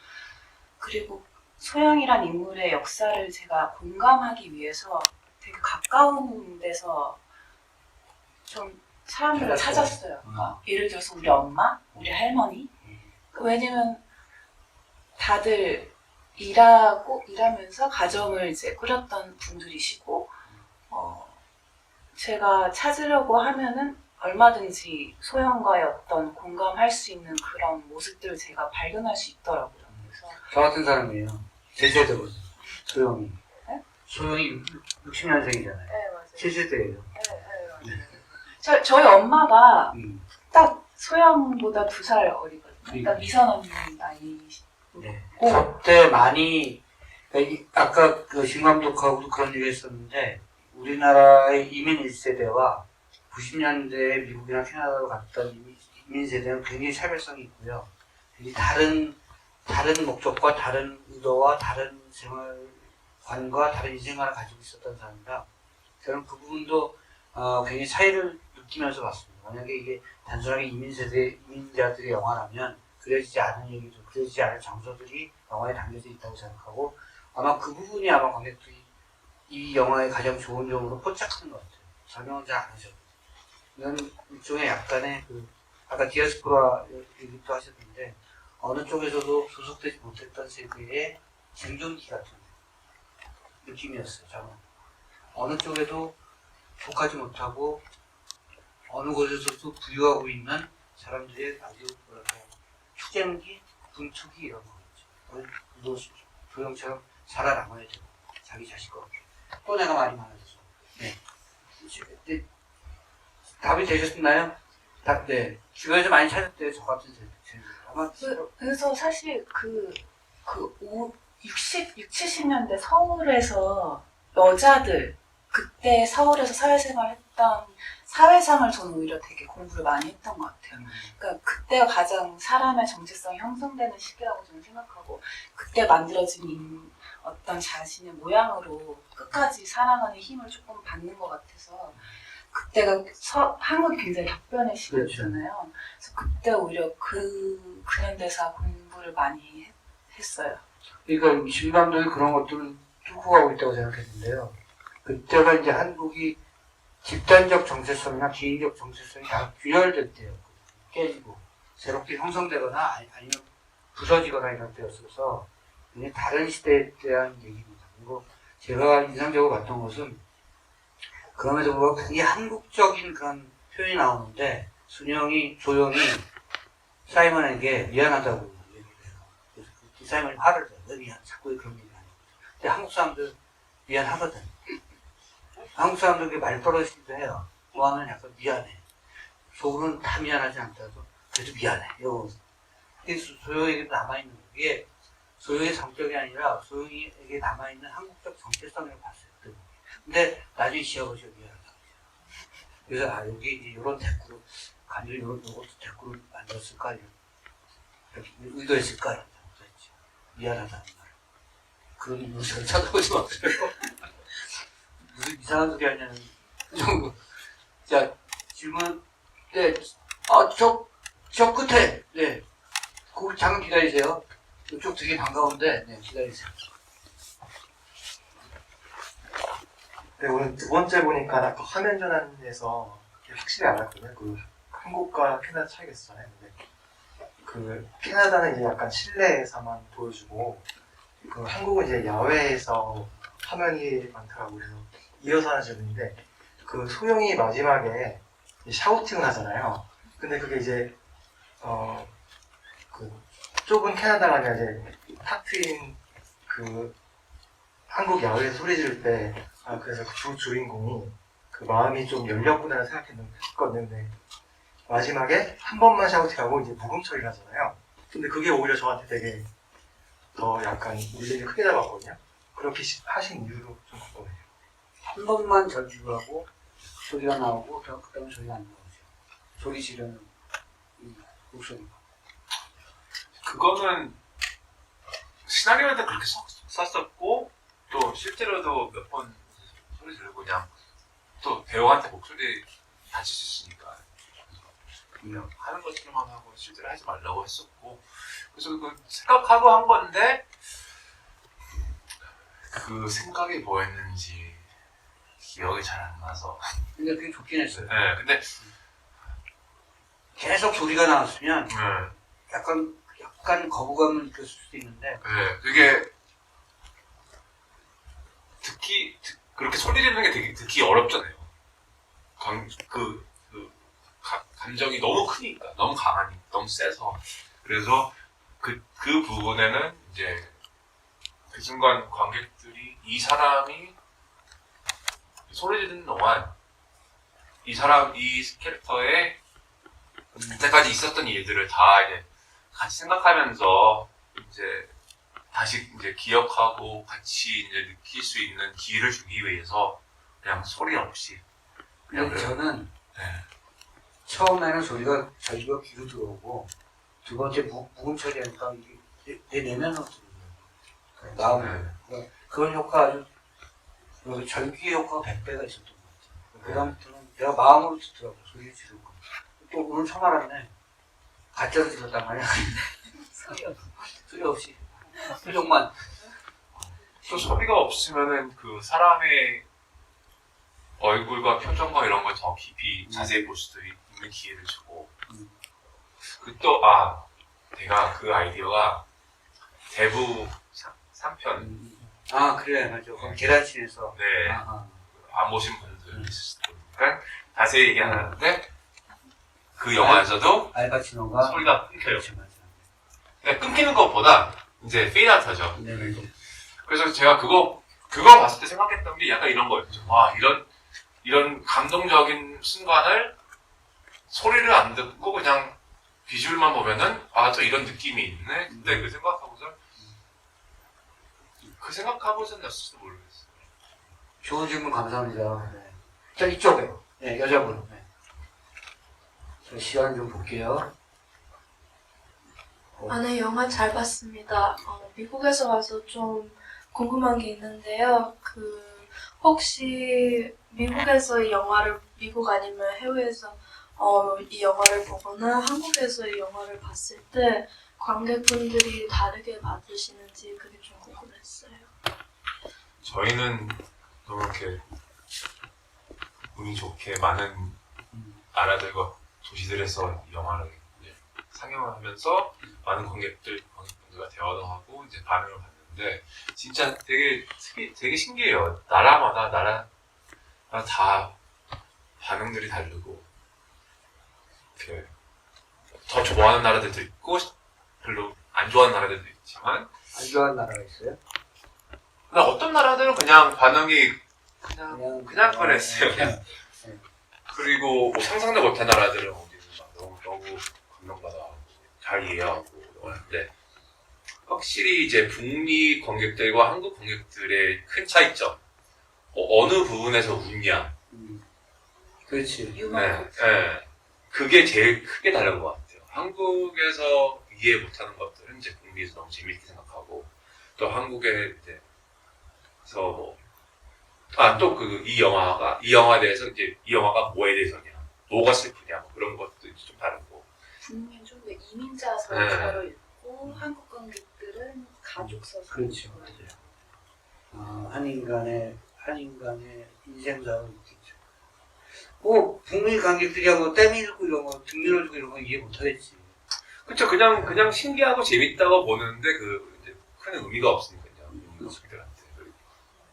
그리고 소영이란 인물의 역사를 제가 공감하기 위해서 되게 가까운 데서 좀 사람들을 찾았어요. 그러니까 예를 들어서 우리 엄마, 우리 할머니. 왜냐면 다들 일하면서 가정을 이제 꾸렸던 분들이시고 제가 찾으려고 하면은 얼마든지 소영과의 어떤 공감할 수 있는 그런 모습들을 제가 발견할 수 있더라고요. 그래서 저 같은 사람이에요. 제 세대거든. 소영이. 네? 소영이 60년생이잖아요. 네, 맞아요. 7세대예요. 네, 맞아요. 저희 엄마가 딱 소영보다 2살 어리거든요. 그러니까 미선 언니 나이시고. 네. 저때 많이 아까 그 신 감독하고도 그런 얘기 했었는데 우리나라의 이민 1세대와 90년대에 미국이나 캐나다로 갔던 이민 세대는 굉장히 차별성이 있고요. 굉장히 다른 목적과 다른 의도와 다른 생활관과 다른 인생관을 가지고 있었던 사람이라 저는 그 부분도 굉장히 차이를 느끼면서 봤습니다. 만약에 이게 단순하게 이민자들의 영화라면 그려지지 않은 얘기도, 그려지지 않을 장소들이 영화에 담겨져 있다고 생각하고 아마 그 부분이 아마 관객들이 이 영화의 가장 좋은 점으로 포착하는 것 같아요. 설명은 잘 안 하셔도. 이건 일종의 약간의 아까 디아스포라 얘기도 하셨는데 어느 쪽에서도 소속되지 못했던 세계의 생존기 같은 느낌이었어요. 저는 어느 쪽에도 속하지 못하고 어느 곳에서도 부유하고 있는 사람들의 아주 투쟁기, 분투기 이런 거겠죠. 도영처럼 살아남아야 되고 자기 자식과 또 내가 말이 많아져서 네. 답이 되셨나요? 네. 주변에서 많이 찾았대요. 저 같은 세대. 아마 그래서 사실 60, 70년대 서울에서 여자들 그때 서울에서 사회생활 했던 사회상을 저는 오히려 되게 공부를 많이 했던 것 같아요. 그러니까 그때가 가장 사람의 정체성이 형성되는 시기라고 저는 생각하고 그때 만들어진 어떤 자신의 모양으로 끝까지 살아가는 힘을 조금 받는 것 같아서 그때가 한국이 굉장히 격변의 시기였잖아요. 그래서 그때 오히려 근현대사 공부를 많이 했어요. 그러니까 신 감독이 그런 것들을 뚫고 가고 있다고 생각했는데요. 그때가 이제 한국이 집단적 정체성이나 개인적 정체성이 다 균열될 때였고 깨지고 새롭게 형성되거나 아니면 부서지거나 이런 때였어서 굉장히 다른 시대에 대한 얘기입니다. 그리고 제가 인상적으로 봤던 것은 그럼에도 불구하고 굉장히 한국적인 그런 표현이 나오는데 조용히 사이먼에게 미안하다고 얘기를 해요. 그래서 사이먼이 화를 내요. 왜 미안? 자꾸 그런 얘기 하냐고. 근데 한국 사람들 미안하거든. 한국 사람들에게 말버릇이기도 해요. 좋아하면 약간 미안해. 속으로는 다 미안하지 않다도 그래도 미안해. 이게 소영에게 남아있는 거. 이게 소영의 성격이 아니라 소영에게 남아있는 한국적 정체성이라고 봤어요. 근데 나중에 지어보시면 미안하다. 그래서 여기 이런 댓글로 간절히 이런 것도 댓글을 만들었을까 이런 의도했을까 이런 생각도 했죠. 미안하다는 말. 그런 의미로 저를 찾아보지 마세요. 무슨 이상한 소리 하냐는 정도. 자, 질문, 네. 저 끝에, 네. 거기 잠깐 기다리세요. 이쪽 되게 반가운데, 네, 기다리세요. 네, 오늘 두 번째 보니까 아까 화면 전환에서 확실히 알았거든요. 그 한국과 캐나다 차이가 있었잖아요. 근데 그 캐나다는 이제 약간 실내에서만 보여주고 그 한국은 이제 야외에서 화면이 많더라고요. 그래서 이어서 하는 질문인데 그 소영이 마지막에 샤우팅을 하잖아요. 근데 그게 이제 그 좁은 캐나다가 아니라 이제 탁 트인 그 한국 야외에서 소리 지를 때 그래서 그 주인공이 그 마음이 좀 열렸구나 생각했거든요. 마지막에 한 번만 샤우팅하고 이제 무금 처리를 하잖아요. 근데 그게 오히려 저한테 되게 더 약간 울림이 크게 잡았거든요. 그렇게 하신 이유도 좀 궁금해요. 한 번만 절규하고 소리가 나오고 그 다음에 소리가 안 나오죠. 소리 지르는 이 목소리가. 그거는 시나리오에도 그렇게 썼었고 또 실제로도 몇 번 소리 지르고 그냥 또 배우한테 목소리 다칠 수 있으니까 그냥 하는 것처럼만 하고 실제로 하지 말라고 했었고 그래서 그 생각하고 한 건데 그 생각이 뭐였는지 기억이 잘 안 나서 근데 그게 좋긴 했어요. 네 근데 계속 소리가 나왔으면 네. 약간 거부감을 느꼈을 수도 있는데 네, 그게 그렇게 소리 지르는 게 되게 듣기 어렵잖아요. 감정이 너무 크니까, 너무 강하니까, 너무 세서. 그래서 그 부분에는 이제 그 순간 관객들이 이 사람이 소리 지르는 동안 이 캐릭터의 이때까지 있었던 일들을 다 이제 같이 생각하면서 이제 다시 이제 기억하고 같이 이제 느낄 수 있는 기회를 주기 위해서 그냥 소리 없이 근데 저는 네. 처음에는 소리가 절규가 귀로 들어오고 두 번째 무음 처리하니까 이게 내 내면으로 들어오는 마음으로. 그런 효과 아주 절규의 효과가 100배가 있었던 것 같아요. 그 다음부터는 내가 마음으로 듣더라고요. 소리를 지르고. 또 오늘 처음 알았네. 가짜로 들었단 말이야. 소리 없이. 표정만. 또 소리가 없으면은 그 사람의 얼굴과 표정과 이런 걸 더 깊이 자세히 볼 수도 있는 기회를 주고 내가 그 아이디어가 대부 3편 그래 맞아. 계란실에서 네. 안 보신 분들 있을 수도 있으니까 자세히 얘기 안 하는데 그 영화에서도 알파치노가 소리가 끊겨요. 맞아. 근데 끊기는 것보다 이제 페이드아웃하죠. 네. 그래서 제가 그거 봤을 때 생각했던 게 약간 이런 거였죠. 이런 감동적인 순간을 소리를 안 듣고 그냥 비주얼만 보면은 또 이런 느낌이 있네. 근데 그 생각하고서였을지도 모르겠어요. 좋은 질문 감사합니다. 네. 자 이쪽에 네, 여자분. 네. 저 시간 좀 볼게요. 네, 영화 잘 봤습니다. 미국에서 와서 좀 궁금한 게 있는데요. 혹시 미국에서 이 영화를, 미국 아니면 해외에서 이 영화를 보거나 한국에서 이 영화를 봤을 때 관객분들이 다르게 받으시는지 그게 좀 궁금했어요. 저희는 너무 이렇게 운이 좋게 많은 나라들과 도시들에서 이 영화를 이제 상영을 하면서 많은 관객분들과 대화도 하고 이제 반응을 받는데 진짜 되게 신기해요. 나라마다 다 반응들이 다르고 이렇게 더 좋아하는 나라들도 있고 별로 안 좋아하는 나라들도 있지만 안 좋아하는 나라가 있어요? 근데 어떤 나라들은 그냥 반응이 그냥 그랬어요. 네. 그리고 뭐 상상도 못한 나라들은 어디는 막 너무 감동받아 잘 이해하고 하는데 확실히 이제 북미 관객들과 한국 관객들의 큰 차이점 어느 부분에서 웃냐 그렇지. 유머. 네. 그게 제일 크게 다른 것 같아요. 한국에서 이해 못하는 것들은 이제 북미에서 너무 재밌게 생각하고 또 한국에 이제 또 이 영화에 대해서 이제 이 영화가 뭐에 대해서냐, 뭐가 슬프냐, 뭐 그런 것도 이제 좀 다르고. 북미는 좀 더 이민자 네. 서로 읽고 한국 관객들은 가족 서로. 그렇죠. 맞아요. 한 인간의 인생사를 느끼죠. 뭐 북미 관객들이야 뭐 때밀고 이런 거, 등 밀어주고 이런 거 이해 못하겠지. 그쵸, 그냥 신기하고 재밌다고 보는데 이제 큰 의미가 없으니까요. 관객들한테.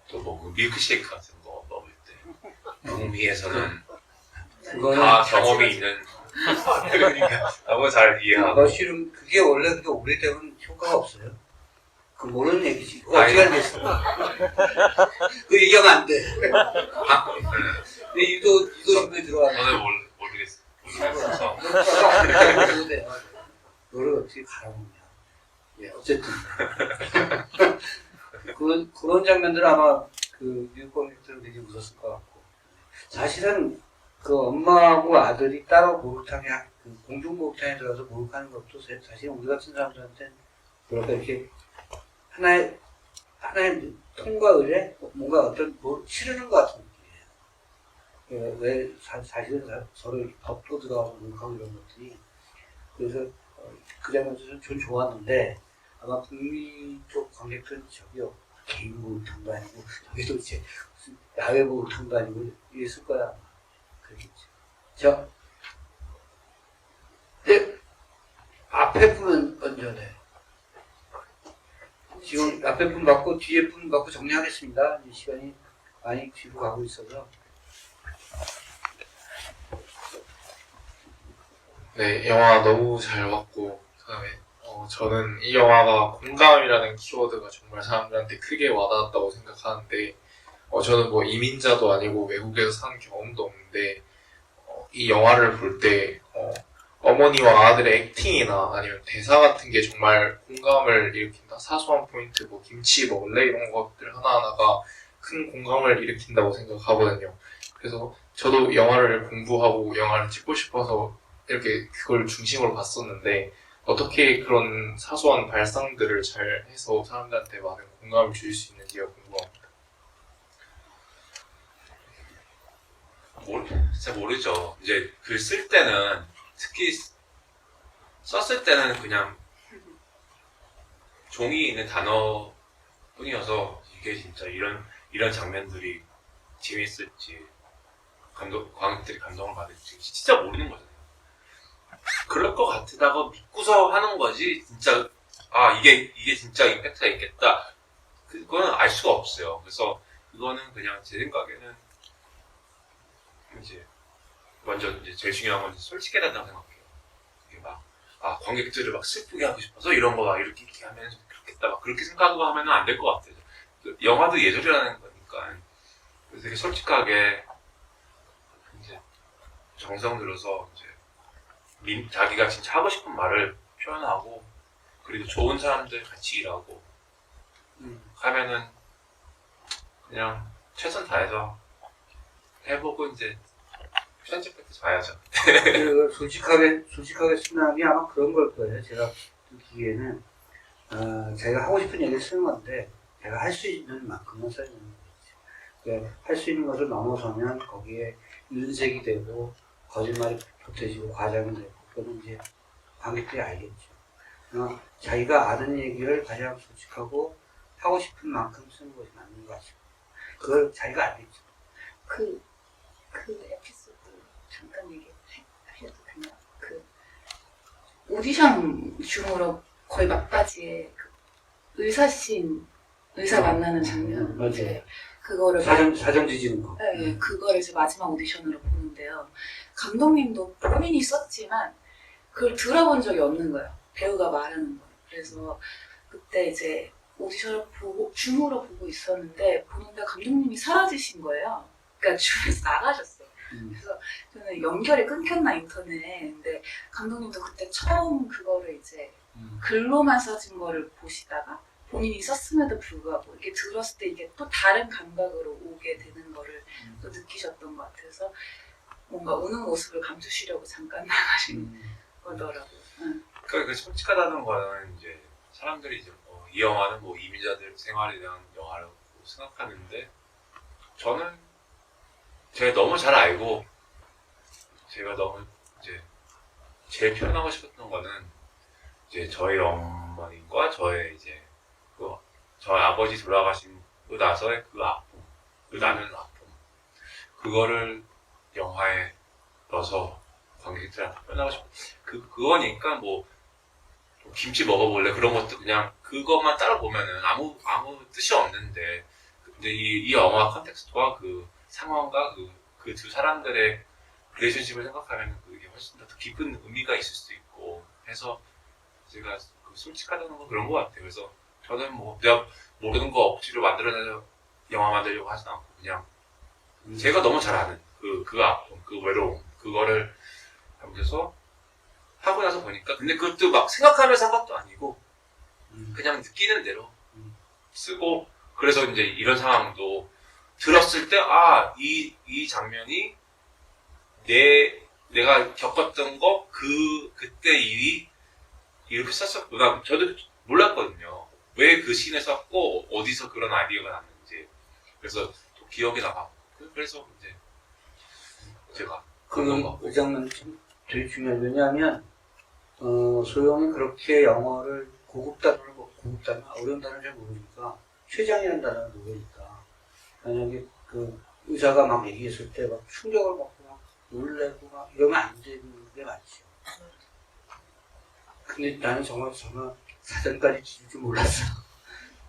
또 뭐 밀크쉐이크 같은 거 먹을 때 북미에서는 다 경험이 있는 그러니까 너무 잘 이해하고. 실은 그게 원래 그렇게 오래되면 효과가 없어요. 그 모르는 얘기지. 어떻게 알겠어? 그 얘기하면 안 돼. 근데 이도 입에 들어와. 저는 모르겠어요. 너를 어떻게 갈아먹냐. 예, 어쨌든. 그런 장면들은 아마 그 미국 관객들은 되게 웃었을 것 같고. 사실은 그 엄마하고 아들이 따로 목욕탕에, 공중 목욕탕에 들어가서 목욕하는 것도 사실 우리 같은 사람들한테 뭐랄까 이렇게 하나의 통과 의례? 뭔가 어떤 뭐 치르는 것 같은 느낌이에요. 왜 사실은 서로 이렇게 덮고 들어가고 목욕하고 이런 것들이. 그래서 그 장면도 좀 좋았는데 아마 북미 쪽 관객들은 저기요 개인 목욕탕도 아니고 저기도 이제 무슨 야외 목욕탕도 아니고 이랬을 거야. 그러겠지. 자, 근데 앞에 분은 언제네? 지금 앞에 분 받고 뒤에 분 받고 정리하겠습니다. 이 시간이 많이 뒤로 가고 있어서. 네, 영화 너무 잘 봤고, 그다음에 저는 이 영화가 공감이라는 키워드가 정말 사람들한테 크게 와닿았다고 생각하는데, 저는 뭐 이민자도 아니고 외국에서 산 경험도 없는데, 이 영화를 볼 때 어머니와 아들의 액팅이나 아니면 대사 같은 게 정말 공감을 일으킨다. 사소한 포인트, 뭐 김치 먹을래? 이런 것들 하나하나가 큰 공감을 일으킨다고 생각하거든요. 그래서 저도 영화를 공부하고 영화를 찍고 싶어서 이렇게 그걸 중심으로 봤었는데 어떻게 그런 사소한 발상들을 잘 해서 사람들한테 많은 공감을 줄 수 있는지가 궁금합니다. 진짜 모르죠. 이제 글 쓸 때는 특히 썼을 때는 그냥 종이에 있는 단어뿐이어서 이게 진짜 이런 장면들이 재밌을지 관객들이 감동을 받을지 진짜 모르는 거잖아요. 그럴 것 같다고 믿고서 하는 거지 진짜 이게 진짜 임팩트가 있겠다 그거는 알 수가 없어요. 그래서 그거는 그냥 제 생각에는 이제 먼저 이제 제일 중요한 건 솔직해야 된다고 생각해요. 이게 관객들을 막 슬프게 하고 싶어서 이런 거 막 이렇게 하면 좋겠다 막 그렇게 생각하고 하면은 안 될 것 같아요. 영화도 예술이라는 거니까 그래서 되게 솔직하게 이제 정성 들여서 이제 자기가 진짜 하고 싶은 말을 표현하고 그리고 좋은 사람들 같이 일하고 하면은 그냥 최선 다해서 해보고 이제 편집할 때 봐야죠. 솔직하게 쓴다는 아마 그런 걸 거예요. 제가 듣기에는 제가 하고 싶은 얘기를 쓰는 건데 제가 할 수 있는 만큼만 써야 되는 거죠. 그러니까 할 수 있는 것을 넘어서면 거기에 윤색이 되고 거짓말이 보태지고 과장이 되고 그거는 이제 관객들이 알겠죠. 자기가 아는 얘기를 가장 솔직하고 하고 싶은 만큼 쓰는 것이 맞는 것 같습니다. 그걸 자기가 알겠죠. 그 에피소드 잠깐 얘기하셔도 되나요? 그 오디션 중으로 거의 막바지에 그 의사 만나는 장면. 맞아요. 그거를 사전 뒤지는 거. 네, 그거를 이제 마지막 오디션으로 보는데요. 감독님도 본인이 썼지만 그걸 들어본 적이 없는 거예요. 배우가 말하는 거. 그래서 그때 이제 오디션을 보고 줌으로 보고 있었는데 보는데 감독님이 사라지신 거예요. 그러니까 줌에서 나가셨어요. 그래서 저는 연결이 끊겼나 인터넷에. 근데 감독님도 그때 처음 그거를 이제 글로만 써진 거를 보시다가 본인이 썼음에도 불구하고 이게 들었을 때 이게 또 다른 감각으로 오게 되는 거를 또 느끼셨던 것 같아서 뭔가 우는 모습을 감추시려고 잠깐 나가신 거더라고요. 그러니까 그 솔직하다는 거는 이제 사람들이 이제 이 영화는 뭐 이민자들 생활에 대한 영화라고 생각하는데 저는 제가 너무 잘 알고 제가 너무 이제 제일 표현하고 싶었던 거는 이제 저희 어머님과 저의 이제 저희 아버지 돌아가시고 나서의 그 아픔, 그 나는 아픔, 그거를 영화에 넣어서 관객들한테 표현하고 싶어. 그거니까 뭐 김치 먹어볼래 그런 것도 그냥 그것만 따라 보면은 아무 뜻이 없는데 근데 이 영화 컨텍스트와 그 상황과 그 두 사람들의 릴레이션십을 생각하면 그게 훨씬 더 깊은 의미가 있을 수도 있고 해서 제가 솔직하다는 건 그런 것 같아요. 그래서 저는 뭐 내가 모르는 거 억지로 만들어내서 영화 만들려고 하진 않고 그냥 제가 너무 잘 아는 그 아픔, 그 외로움 그거를 하면서 하고 나서 보니까 근데 그것도 막 생각하면서 한 것도 아니고 그냥 느끼는 대로 쓰고 그래서 이제 이런 상황도 들었을 때 이 장면이 내가 겪었던 거 그때 일이 이렇게 썼었구나. 저도 몰랐거든요. 왜 그 씬에 썼고 어디서 그런 아이디어가 났는지. 그래서 또 기억이 나고 그래서 이제 제가 그 장면 좀 되게 중요해요. 왜냐하면 소영이 그렇게 영어를 고급 단어를 어려운 단어를 잘 모르니까 췌장이라는 단어를 모르니까 만약에 그 의사가 막 얘기했을 때 막 충격을 받고 막 놀래고 막 이러면 안 되는 게 맞죠. 근데 나는 정말 사전까지 지을 줄 몰랐어.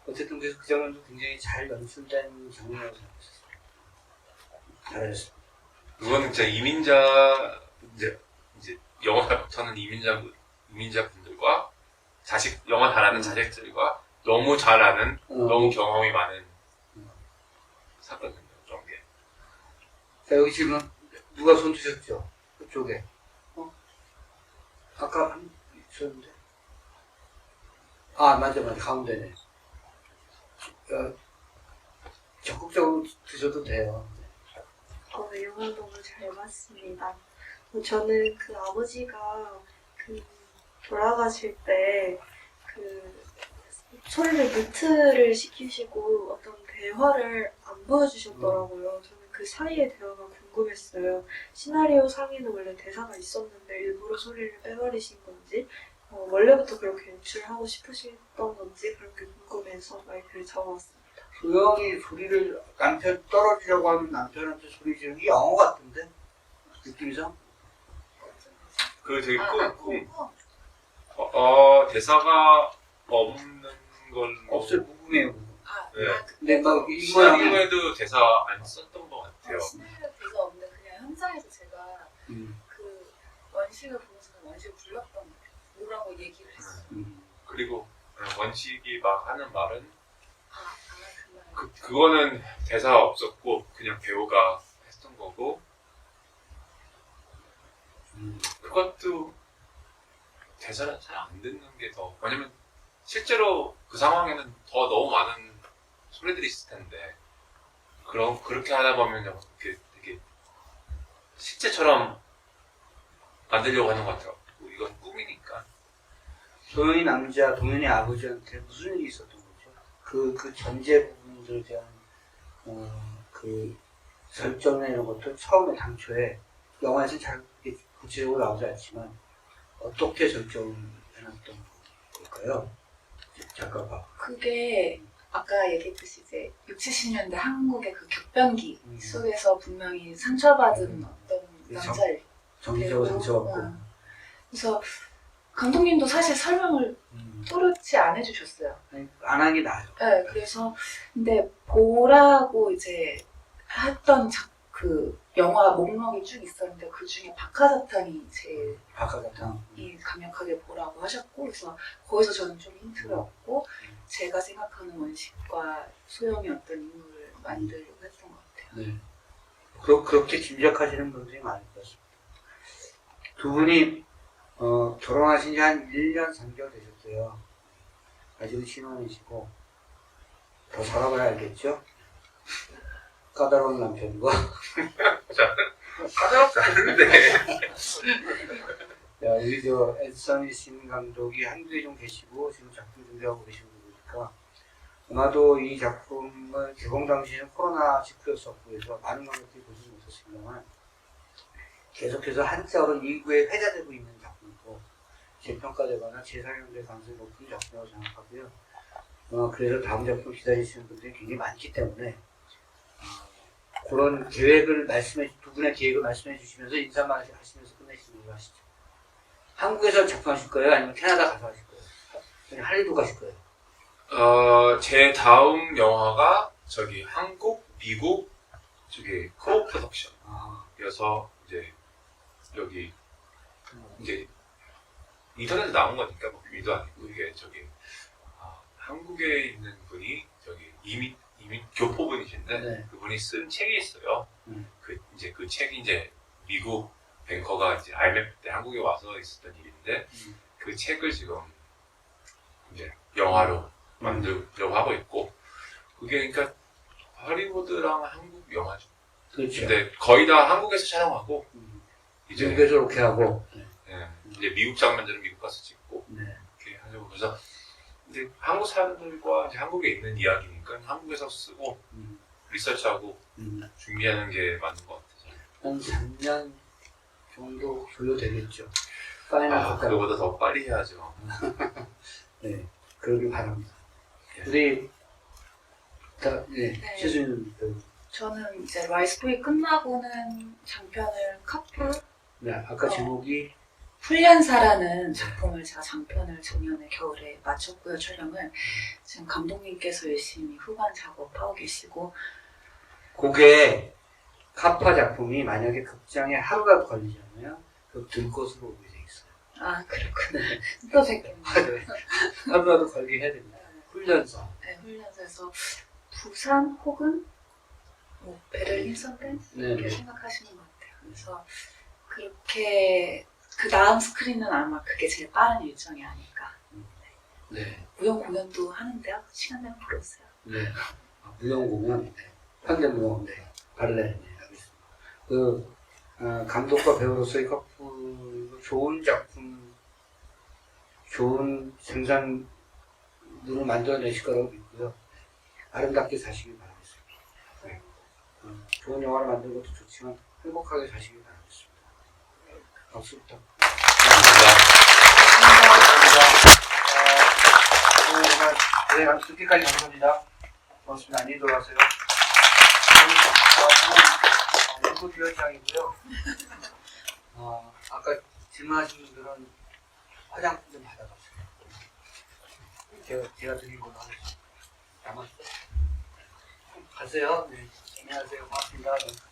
어쨌든 그래서 그 장면도 굉장히 잘 연출된 장면이라고 생각했어요. 잘했어. 그거는 진짜 이민자 이제 영화부터는 이민자 분들과 영어 잘하는 자식들과 너무 잘 아는 너무 경험이 많은 사건입니다. 그런 게. 자, 여기 지금 누가 손 드셨죠? 그쪽에. 아까 한 있었는데. 맞아 가운데네. 적극적으로 드셔도 돼요. 영화 너무 잘 봤습니다. 저는 그 아버지가 그 돌아가실 때 그 소리를 뮤트를 시키시고 어떤 대화를 안 보여주셨더라고요. 저는 그 사이의 대화가 궁금했어요. 시나리오 상에는 원래 대사가 있었는데 일부러 소리를 빼버리신 건지 원래부터 그렇게 연출하고 싶으셨던 건지 그런 게 궁금해서 마이크를 잡아왔습니다. 소영이 소리를 남편 떨어지려고 하면 남편한테 소리 지르는 게 영어 같은데? 느낌상? 그 되게 대사가 없는 걸 없을 부분이에요. 네. 근데 막 시나리오에도 대사 안 썼던 것 같아요. 시나리오 대사 없는데 그냥 현장에서 제가 그 원식을 보면서 원식을 불렀던 뭐라고 얘기를 했어요. 그리고 원식이 막 하는 말은 그거는 대사 없었고 그냥 배우가 했던 거고 그것도 대사를 잘 안 듣는 게 더 왜냐면 실제로 그 상황에는 더 너무 많은 소리들이 있을 텐데 그렇게 하다 보면 되게 실제처럼 만들려고 하는 것 같아요. 이건 꿈이니까. 소영이 남자, 동현이 아버지한테 무슨 일이 있었던 거죠? 그 전제 부분들에 대한 그 설정이나 이런 것도 처음에 당초에 영화에서는 잘 구체적으로 나오지 않지만 어떻게 설정해놨던 걸까요? 작가가. 그게 아까 얘기했듯이 이제 60, 70년대 한국의 그 격변기 속에서 분명히 상처받은 어떤 남자일 정신적으로 상처받고. 그래서 감독님도 사실 설명을 또렷이 안 해주셨어요. 안 하는 게 나아요. 네, 그래서 근데 보라고 이제 했던 그 영화 목록이 쭉 있었는데 그 중에 박하사탕이 제일 박하사탕이 강력하게 보라고 하셨고 그래서 거기서 저는 좀 힌트를 얻고 제가 생각하는 원식과 소영이 어떤 인물을 만들려고 했던 것 같아요. 네. 그렇게 짐작하시는 분들이 많을 것 같습니다. 두 분이 결혼하신 지 한 1년 3개월 되셨어요. 아직은 신혼이시고 더 살아봐야 알겠죠? 까다로운 남편과 까다롭지 않은데. 야, 우리 저 앤서니 신 감독이 한국에 좀 계시고 지금 작품 준비하고 계시는 거 보니까 아마도 이 작품은 개봉 당시에는 코로나19였었고 해서 많은 관객들이 보지 못했습니다만 계속해서 한자로 미국에 회자되고 있는 작품이고 재평가되거나 재상영될 가능성이 높은 작품이라고 생각하고요. 그래서 다음 작품 기다리시는 분들이 굉장히 많기 때문에 그런 계획을 두 분의 계획을 말씀해 주시면서 인사만 하시면서 끝내시는 걸로 하시죠. 한국에서 작품하실 거예요? 아니면 캐나다 가서 하실 거예요? 아니면 할리우드 가실 거예요? 제 다음 영화가 한국, 미국 코 프로덕션이어서 이제 여기 이제 인터넷에 나온 거니까 뭐 비밀도 아니고 이게 한국에 있는 분이 이민 교포분이신데 네. 그분이 쓴 책이 있어요. 그 책이 이제 미국 뱅커가 이제 IMF 때 한국에 와서 있었던 일인데 그 책을 지금 이제 영화로 만들려고 하고 있고 그게 그러니까 할리우드랑 한국 영화죠. 그렇죠. 근데 거의 다 한국에서 촬영하고 이제 미국에서 이렇게 하고 이제 미국 장면들은 미국 가서 찍고 이렇게 하려고 그래서 근데 한국 사람들과 이제 한국에 있는 이야기니까 한국에서 쓰고 리서치하고 준비하는 게 맞는 것 같아요. 한 3년 정도 소요되겠죠. 그거보다 더 빨리 해야죠. 네, 그러길 바랍니다. 우리 최순윤 배우. 저는 이제 라이스보이 끝나고는 장편을 카풀 네, 아까 제목이 훈련사라는 작품을 제가 장편을 작년에 겨울에 마쳤고요, 촬영을. 지금 감독님께서 열심히 후반 작업하고 계시고. 그게 카파 작품이 만약에 극장에 하루라도 걸리잖아요. 그 들것으로 오게 돼 있어요. 아, 그렇구나. 또 뵙겠네요. 네. 하루라도 걸게 해야 됩니다. 훈련사. 네, 훈련사에서 부산 혹은 뭐 베를린 선댄스 이렇게 생각하시는 것 같아요. 그래서 그렇게 그 다음 스크린은 아마 그게 제일 빠른 일정이 아닐까. 네. 무용 공연도 하는데요. 시간 되면 보러 오세요. 네. 무용 공연, 현대무용, 발레, 알겠습니다. 감독과 배우로서의 커플, 좋은 작품, 좋은 생산물을 만들어내실 거라고 믿고요. 아름답게 사시길 바라겠습니다. 네. 좋은 영화를 만드는 것도 좋지만 행복하게 사시길 바라겠습니다. 박수 부탁드립니다. 감사합니다. 늦게까지 감사합니다. 고맙습니다. 안녕히 돌아가세요. 연구 비어장이고요. 아까 질문하신 분들은 화장품 좀 받아가세요. 제가 드린 걸로 하겠습니다. 남았어요? 가세요. 네. 안녕하세요. 고맙습니다. 네.